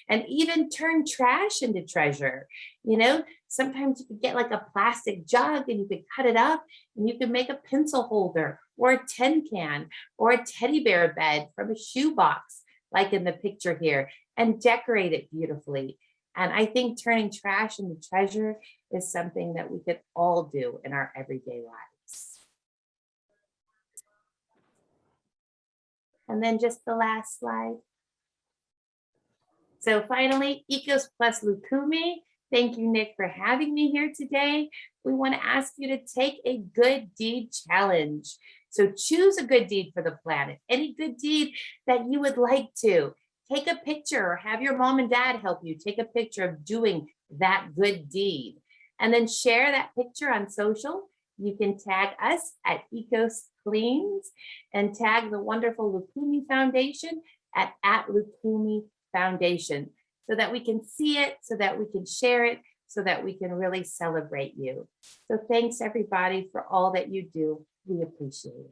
And even turn trash into treasure. You know, sometimes you could get like a plastic jug and you could cut it up and you could make a pencil holder or a tin can or a teddy bear bed from a shoebox, like in the picture here, and decorate it beautifully. And I think turning trash into treasure is something that we could all do in our everyday lives. And then just the last slide. So finally, Ecos Plus Loukoumi. Thank you, Nick, for having me here today. We want to ask you to take a good deed challenge. So choose a good deed for the planet, any good deed that you would like to. Take a picture or have your mom and dad help you take a picture of doing that good deed. And then share that picture on social. You can tag us at Ecos Cleans and tag the wonderful Loukoumi Foundation at Loukoumi Foundation, so that we can see it, so that we can share it, so that we can really celebrate you. So thanks everybody for all that you do. We appreciate it.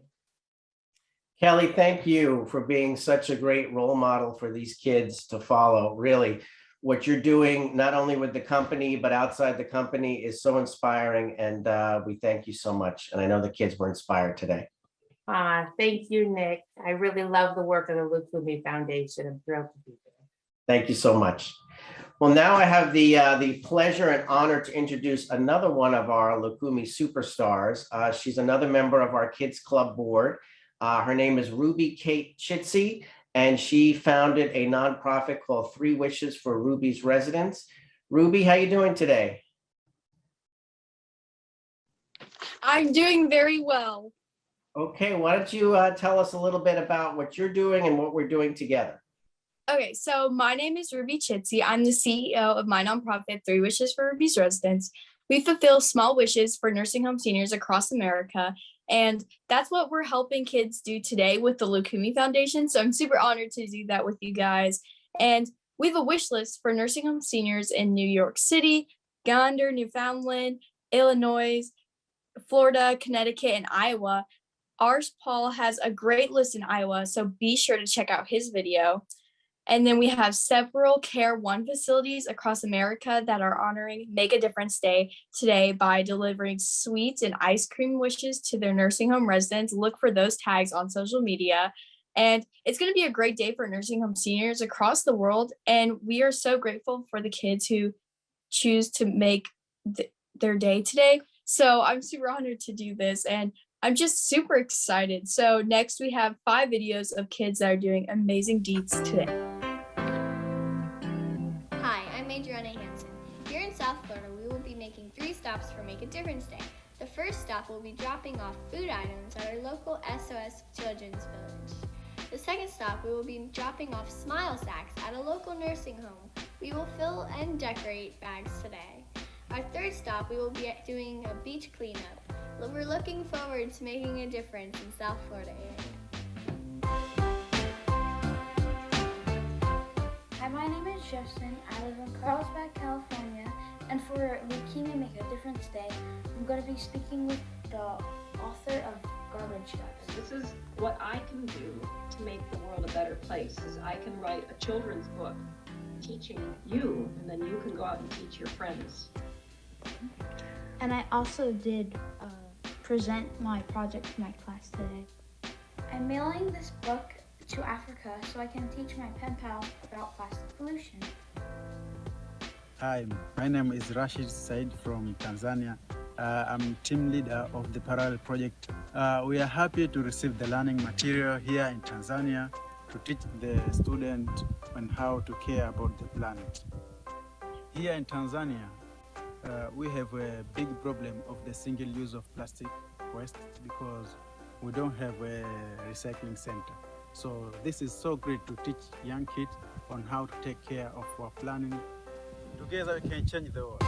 Kelly, thank you for being such a great role model for these kids to follow. Really, what you're doing, not only with the company, but outside the company, is so inspiring. And we thank you so much. And I know the kids were inspired today. Thank you, Nick. I really love the work of the Loukoumi Foundation. I'm thrilled to be here. Thank you so much. Well, now I have the pleasure and honor to introduce another one of our Loukoumi superstars. She's another member of our Kids Club board. Her name is Ruby Kate Chitsey, and she founded a nonprofit called 3 Wishes for Ruby's Residents. Ruby, how you doing today? I'm doing very well. Okay, why don't you tell us a little bit about what you're doing and what we're doing together? Okay, so my name is Ruby Chitsey. I'm the CEO of my nonprofit, 3 Wishes for Ruby's Residents. We fulfill small wishes for nursing home seniors across America, and that's what we're helping kids do today with the Loukoumi Foundation. So I'm super honored to do that with you guys. And we have a wish list for nursing home seniors in New York City, Gander, Newfoundland, Illinois, Florida, Connecticut, and Iowa. Ours, Paul, has a great list in Iowa, so be sure to check out his video. And then we have several Care One facilities across America that are honoring Make a Difference Day today by delivering sweets and ice cream wishes to their nursing home residents. Look for those tags on social media. And it's going to be a great day for nursing home seniors across the world. And we are so grateful for the kids who choose to make their day today. So I'm super honored to do this. And I'm just super excited. So next we have 5 videos of kids that are doing amazing deeds today. Hi, I'm Adriana Hansen. Here in South Florida, we will be making 3 stops for Make a Difference Day. The first stop will be dropping off food items at our local SOS Children's Village. The second stop, we will be dropping off smile sacks at a local nursing home. We will fill and decorate bags today. Our third stop, we will be doing a beach cleanup. We're looking forward to making a difference in South Florida area. Hi, my name is Justin. I live in Carlsbad, California, and for Loukoumi Make a Difference Day, I'm going to be speaking with the author of Garbage Guts. This is what I can do to make the world a better place, is I can write a children's book teaching you, and then you can go out and teach your friends. And I also did present my project to my class today. I'm mailing this book to Africa so I can teach my pen pals about plastic pollution. Hi, my name is Rashid Said from Tanzania. I'm team leader of the Parallel Project. We are happy to receive the learning material here in Tanzania to teach the student on how to care about the planet. Here in Tanzania, we have a big problem of the single use of plastic waste because we don't have a recycling center. So this is so great to teach young kids on how to take care of our planet. Together we can change the world.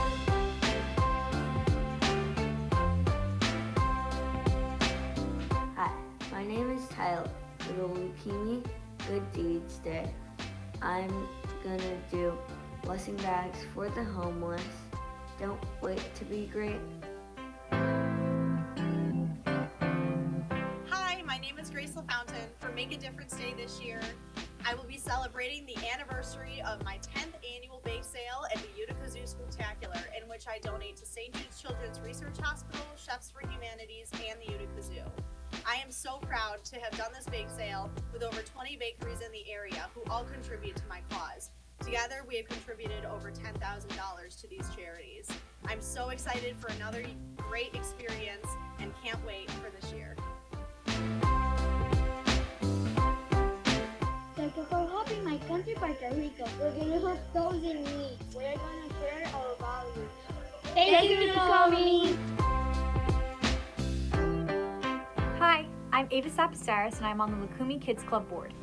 Hi, my name is Tyler. For the Loukoumi Good Deeds Day, I'm gonna do blessing bags for the homeless. Don't wait to be great. Hi, my name is Grace LaFountain for Make a Difference Day this year. I will be celebrating the anniversary of my 10th annual bake sale at the Utica Zoo Spooktacular, in which I donate to St. Jude's Children's Research Hospital, Chefs for Humanities, and the Utica Zoo. I am so proud to have done this bake sale with over 20 bakeries in the area who all contribute to my cause. Together, we have contributed over $10,000 to these charities. I'm so excited for another great experience and can't wait for this year. Thank you for helping my country, Puerto Rico. We're going to help those in need. We're going to share our values. Thank you, Loukoumi. Hi, I'm Ava Sapasaris and I'm on the Loukoumi Kids Club board.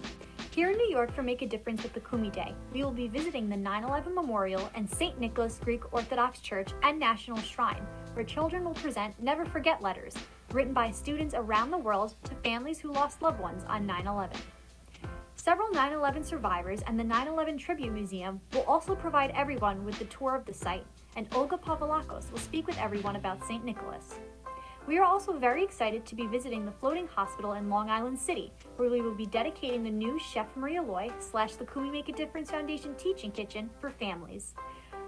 Here in New York for Make a Difference with Loukoumi Day, we will be visiting the 9/11 Memorial and St. Nicholas Greek Orthodox Church and National Shrine, where children will present Never Forget letters, written by students around the world to families who lost loved ones on 9/11. Several 9/11 survivors and the 9/11 Tribute Museum will also provide everyone with the tour of the site, and Olga Pavlakos will speak with everyone about St. Nicholas. We are also very excited to be visiting the Floating Hospital in Long Island City, where we will be dedicating the new Chef Maria Loy / Loukoumi Make a Difference Foundation Teaching Kitchen for families.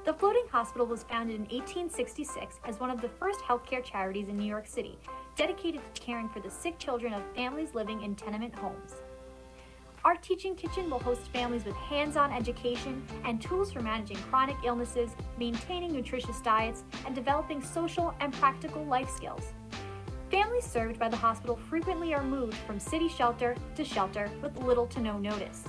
The Floating Hospital was founded in 1866 as one of the first healthcare charities in New York City, dedicated to caring for the sick children of families living in tenement homes. Our teaching kitchen will host families with hands-on education and tools for managing chronic illnesses, maintaining nutritious diets, and developing social and practical life skills. Families served by the hospital frequently are moved from city shelter to shelter with little to no notice.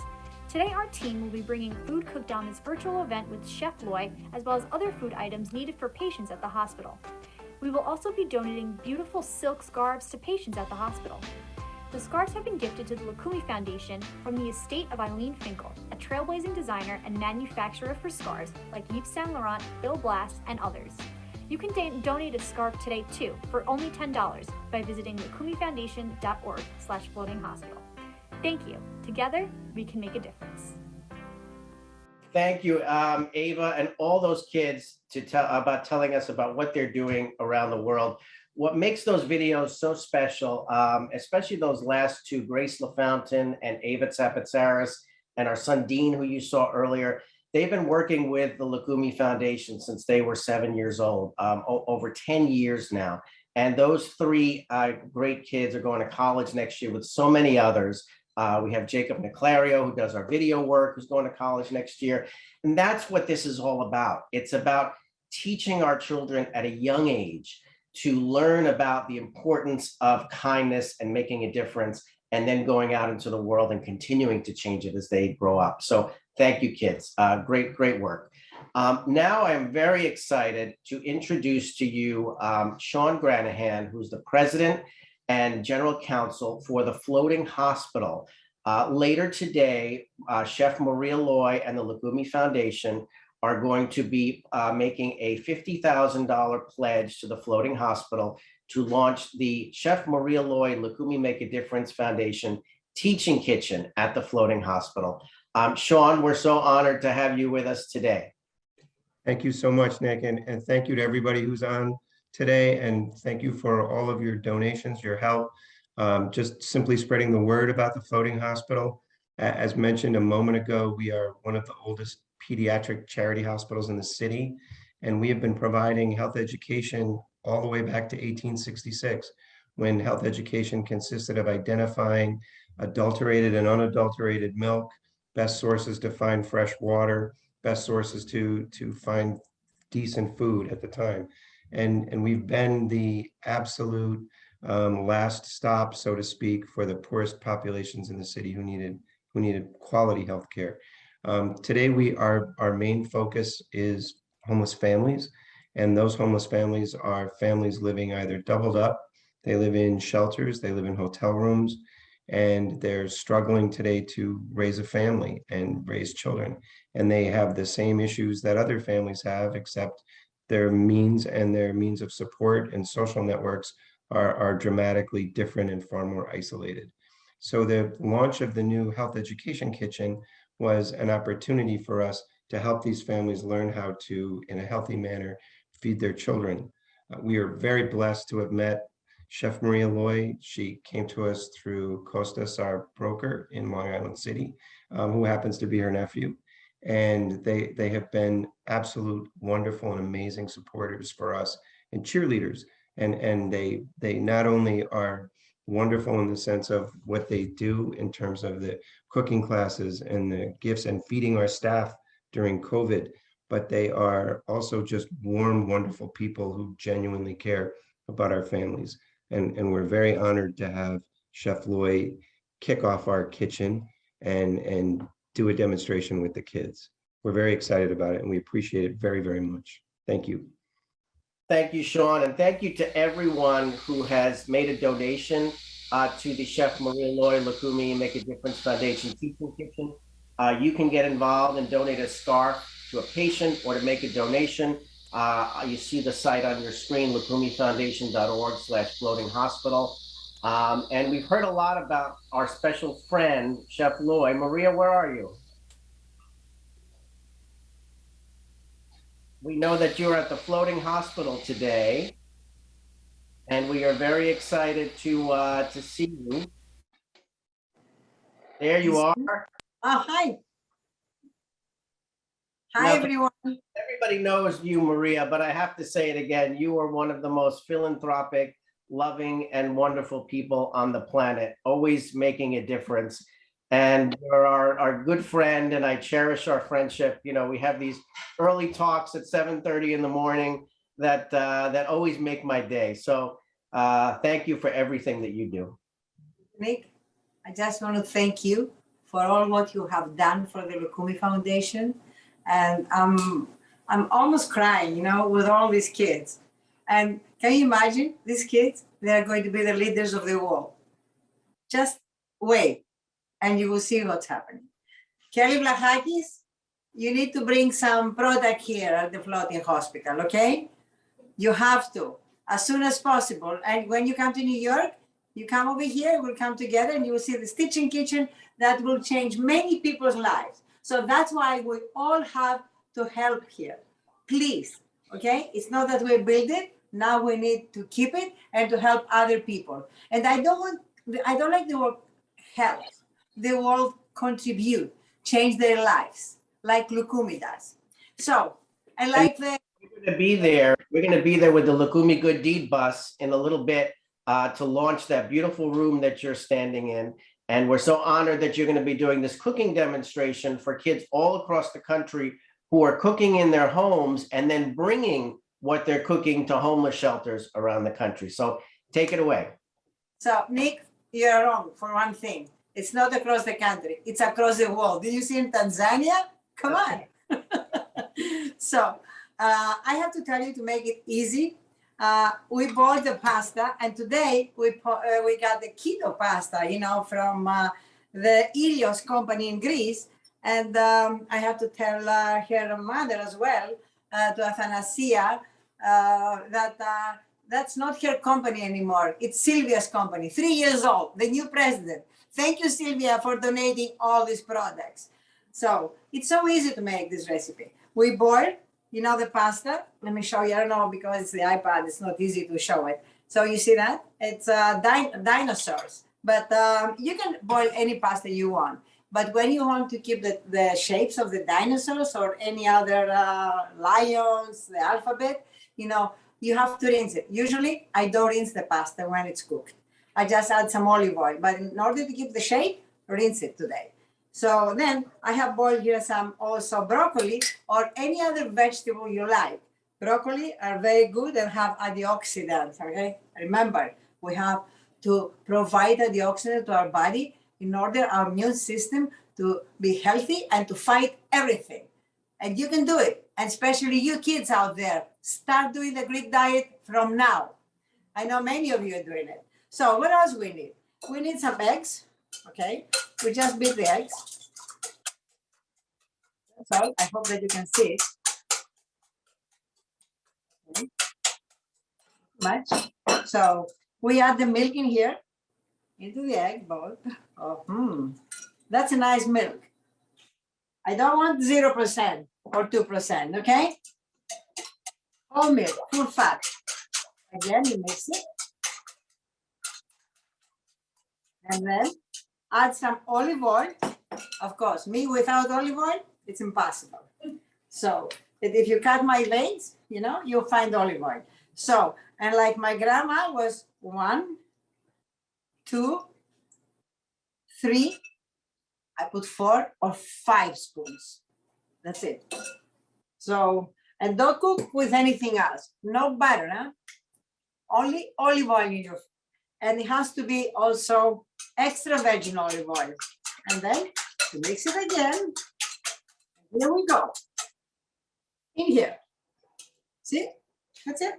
Today, our team will be bringing food cooked on this virtual event with Chef Loy, as well as other food items needed for patients at the hospital. We will also be donating beautiful silk scarves to patients at the hospital. The scarves have been gifted to the Loukoumi Foundation from the estate of Eileen Finkel, a trailblazing designer and manufacturer for scarves like Yves Saint Laurent, Bill Blass, and others. You can donate a scarf today too for only $10 by visiting loukoumiffoundation.org/floatinghospital. Thank you. Together, we can make a difference. Thank you, Ava, and all those kids telling us about what they're doing around the world. What makes those videos so special, especially those last two, Grace LaFountain and Ava Tsapatsaris, and our son Dean, who you saw earlier, they've been working with the Loukoumi Foundation since they were 7 years old, over 10 years now. And those three great kids are going to college next year with so many others. We have Jacob Niclario, who does our video work, who's going to college next year. And that's what this is all about. It's about teaching our children at a young age to learn about the importance of kindness and making a difference, and then going out into the world and continuing to change it as they grow up. So thank you, kids. Great work. Now I'm very excited to introduce to you Sean Granahan, who's the president and general counsel for the Floating Hospital. Later today, Chef Maria Loy and the Loukoumi Foundation are going to be making a $50,000 pledge to the Floating Hospital to launch the Chef Maria Loy Loukoumi Make a Difference Foundation Teaching Kitchen at the Floating Hospital. Sean, we're so honored to have you with us today. Thank you so much, Nick, and thank you to everybody who's on today, and thank you for all of your donations, your help, just simply spreading the word about the Floating Hospital. As mentioned a moment ago, we are one of the oldest pediatric charity hospitals in the city, and we have been providing health education all the way back to 1866, when health education consisted of identifying adulterated and unadulterated milk, best sources to find fresh water, best sources to find decent food at the time. And we've been the absolute last stop, so to speak, for the poorest populations in the city who needed quality health care. Today, our main focus is homeless families, and those homeless families are families living either doubled up, they live in shelters, they live in hotel rooms, and they're struggling today to raise a family and raise children. And they have the same issues that other families have, except their means of support and social networks are dramatically different and far more isolated. So the launch of the new Health Education Kitchen was an opportunity for us to help these families learn how to, in a healthy manner, feed their children. We are very blessed to have met Chef Maria Loy. She came to us through Costas, our broker in Long Island City, who happens to be her nephew. And they have been absolute wonderful and amazing supporters for us and cheerleaders. And they not only are wonderful in the sense of what they do in terms of the cooking classes and the gifts and feeding our staff during COVID, but they are also just warm, wonderful people who genuinely care about our families. And we're very honored to have Chef Loy kick off our kitchen and do a demonstration with the kids. We're very excited about it and we appreciate it very, very much. Thank you. Thank you, Sean, and thank you to everyone who has made a donation to the Chef Maria Loy Loukoumi Make a Difference Foundation Teaching Kitchen. You can get involved and donate a scarf to a patient or to make a donation. You see the site on your screen, loukoumiffoundation.org/floating hospital. And we've heard a lot about our special friend, Chef Loy. Maria, where are you? We know that you're at the floating hospital today, and we are very excited to see you. There you are. Hi. Hi, everyone. Everybody knows you, Maria, but I have to say it again. You are one of the most philanthropic, loving, and wonderful people on the planet, always making a difference. And you're our good friend, and I cherish our friendship. You know, we have these early talks at 7:30 in the morning that always make my day. So thank you for everything that you do. Nick, I just want to thank you for all what you have done for the Loukoumi Foundation. And I'm almost crying, you know, with all these kids. And can you imagine these kids? They are going to be the leaders of the world. Just wait. And you will see what's happening. Kelly Vlahakis, you need to bring some product here at the floating hospital, okay? You have to, as soon as possible. And when you come to New York, you come over here, we'll come together and you will see the Stitching Kitchen that will change many people's lives. So that's why we all have to help here. Please, okay? It's not that we build it, now we need to keep it and to help other people. And I don't like the word help. The world contribute, change their lives, like Loukoumi does. So, I like the... We're going to be there. We're going to be there with the Loukoumi Good Deed bus in a little bit to launch that beautiful room that you're standing in. And we're so honored that you're going to be doing this cooking demonstration for kids all across the country who are cooking in their homes and then bringing what they're cooking to homeless shelters around the country. So take it away. So, Nick, you're wrong for one thing. It's not across the country, it's across the world. Did you see in Tanzania? Come on. So I have to tell you, to make it easy, we bought the pasta, and today we got the keto pasta, you know, from the Ilios company in Greece. And I have to tell her mother as well, to Athanasia, that that's not her company anymore. It's Sylvia's company, 3 years old, the new president. Thank you, Sylvia, for donating all these products. So it's so easy to make this recipe. We boil, you know, the pasta. Let me show you. I don't know, because it's the iPad, it's not easy to show it. So you see that? It's dinosaurs. But you can boil any pasta you want. But when you want to keep the shapes of the dinosaurs or any other lions, the alphabet, you know, you have to rinse it. Usually, I don't rinse the pasta when it's cooked. I just add some olive oil, but in order to keep the shape, rinse it today. So then I have boiled here some also broccoli or any other vegetable you like. Broccoli are very good and have antioxidants, okay? Remember, we have to provide antioxidants to our body in order our immune system to be healthy and to fight everything. And you can do it, and especially you kids out there, start doing the Greek diet from now. I know many of you are doing it. So what else we need? We need some eggs, okay? We just beat the eggs. That's all. I hope that you can see it. Okay. Much. So we add the milk in here, into the egg bowl. Oh, that's a nice milk. I don't want 0% or 2%, okay? Whole milk, full fat. Again, you mix it. And then add some olive oil. Of course, me without olive oil, it's impossible. So if you cut my veins, you'll find olive oil. So, and like my grandma was 1, 2, 3, I put 4 or 5 spoons. That's it. So, and don't cook with anything else. No butter, huh? Only olive oil in your, and it has to be also extra virgin olive oil. And then you mix it again. Here we go. In here. See? That's it.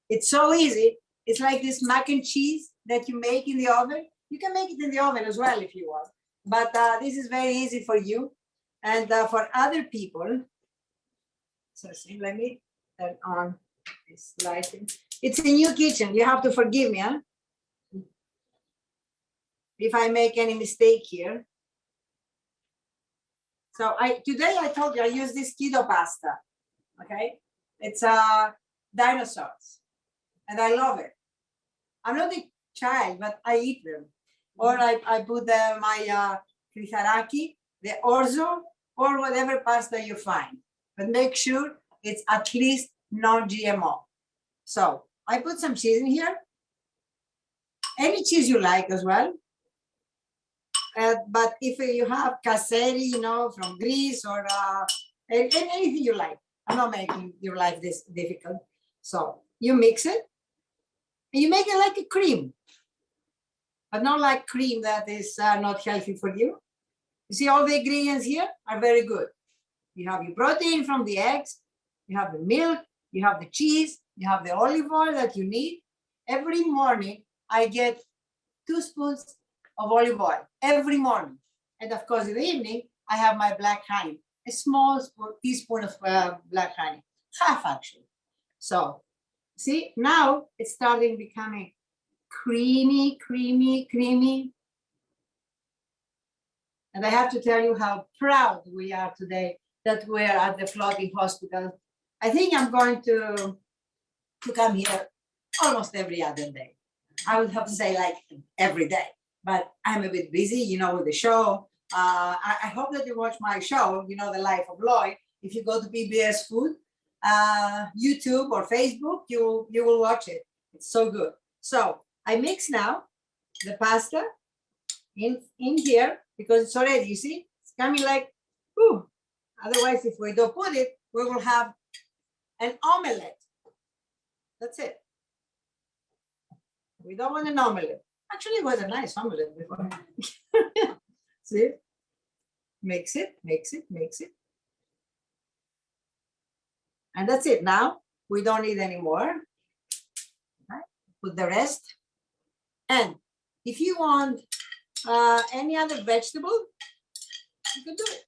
It's so easy. It's like this mac and cheese that you make in the oven. You can make it in the oven as well if you want. But this is very easy for you. And for other people, so see, let me turn on this lighting. It's a new kitchen. You have to forgive me, huh? If I make any mistake here. So today I told you I use this keto pasta. Okay, it's dinosaurs, and I love it. I'm not a child, but I eat them. Or I put my krisaraki, the orzo, or whatever pasta you find. But make sure it's at least non-GMO. So I put some cheese in here. Any cheese you like as well. But if you have caseri, from Greece or anything you like, I'm not making your life this difficult. So you mix it, and you make it like a cream, but not like cream that is not healthy for you. You see, all the ingredients here are very good. You have your protein from the eggs, you have the milk, you have the cheese, you have the olive oil that you need. Every morning, I get 2 spoons of olive oil every morning. And of course, in the evening, I have my black honey, a small teaspoon of black honey, half actually. So see, now it's starting becoming creamy, creamy, creamy. And I have to tell you how proud we are today that we're at the floating hospital. I think I'm going to come here almost every other day. I would have to say like every day, but I'm a bit busy, with the show. I hope that you watch my show, The Life of Lloyd. If you go to PBS Food, YouTube or Facebook, you will watch it. It's so good. So I mix now the pasta in here because it's already, you see, it's coming like, whew. Otherwise, if we don't put it, we will have an omelette. That's it. We don't want an omelette. Actually, it was a nice omelette before. See? Mix it, mix it, mix it. And that's it. Now, we don't need any more. Right? Put the rest. And if you want any other vegetable, you can do it.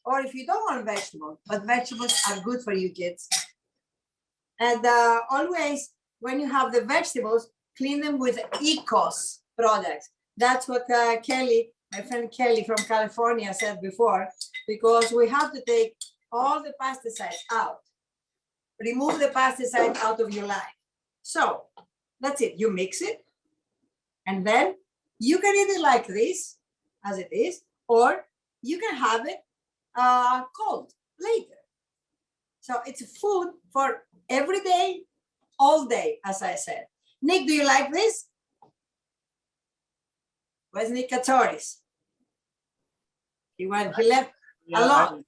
Or if you don't want vegetable, but vegetables are good for you kids. And always, when you have the vegetables, clean them with Ecos products. That's what Kelly, my friend Kelly from California said before, because we have to take all the pesticides out. Remove the pesticide out of your life. So that's it. You mix it, and then you can eat it like this, as it is, or you can have it cold later. So it's food for every day, all day, as I said. Nick, do you like this? Where's Nick Katoris? He left alone.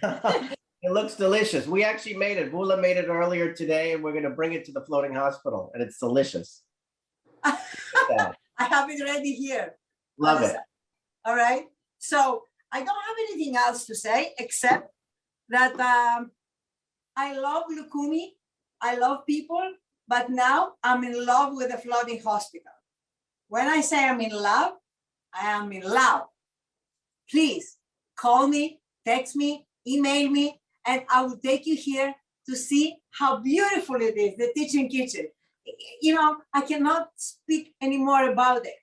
It looks delicious. We actually made it. Bula made it earlier today, and we're going to bring it to the floating hospital, and it's delicious. I have it ready here. Love it. All right. So I don't have anything else to say except that I love Loukoumi. I love people, but now I'm in love with the floating hospital. When I say I'm in love, I am in love. Please call me, text me, email me, and I will take you here to see how beautiful it is, the teaching kitchen. I cannot speak anymore about it.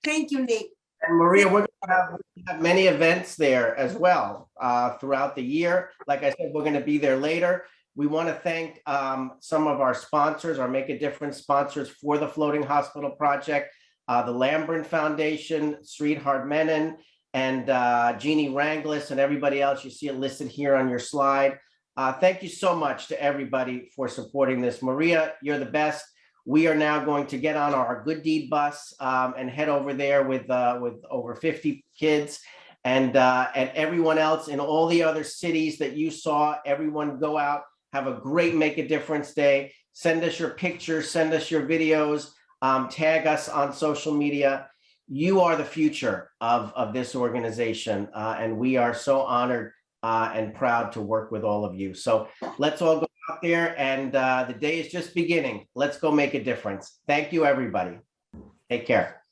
Thank you, Nick. And Maria, we're going to have many events there as well throughout the year. Like I said, we're going to be there later. We want to thank some of our sponsors, our Make a Difference sponsors for the Floating Hospital Project, the Lambrin Foundation, Sridhar Menon, and Jeannie Ranglis, and everybody else. You see it listed here on your slide. Thank you so much to everybody for supporting this. Maria, you're the best. We are now going to get on our Good Deed bus and head over there with over 50 kids and everyone else in all the other cities that you saw. Everyone go out, have a great Make a Difference Day. Send us your pictures, send us your videos, tag us on social media. You are the future of this organization, and we are so honored and proud to work with all of you. So let's all go out there, and the day is just beginning. Let's go make a difference. Thank you, everybody. Take care.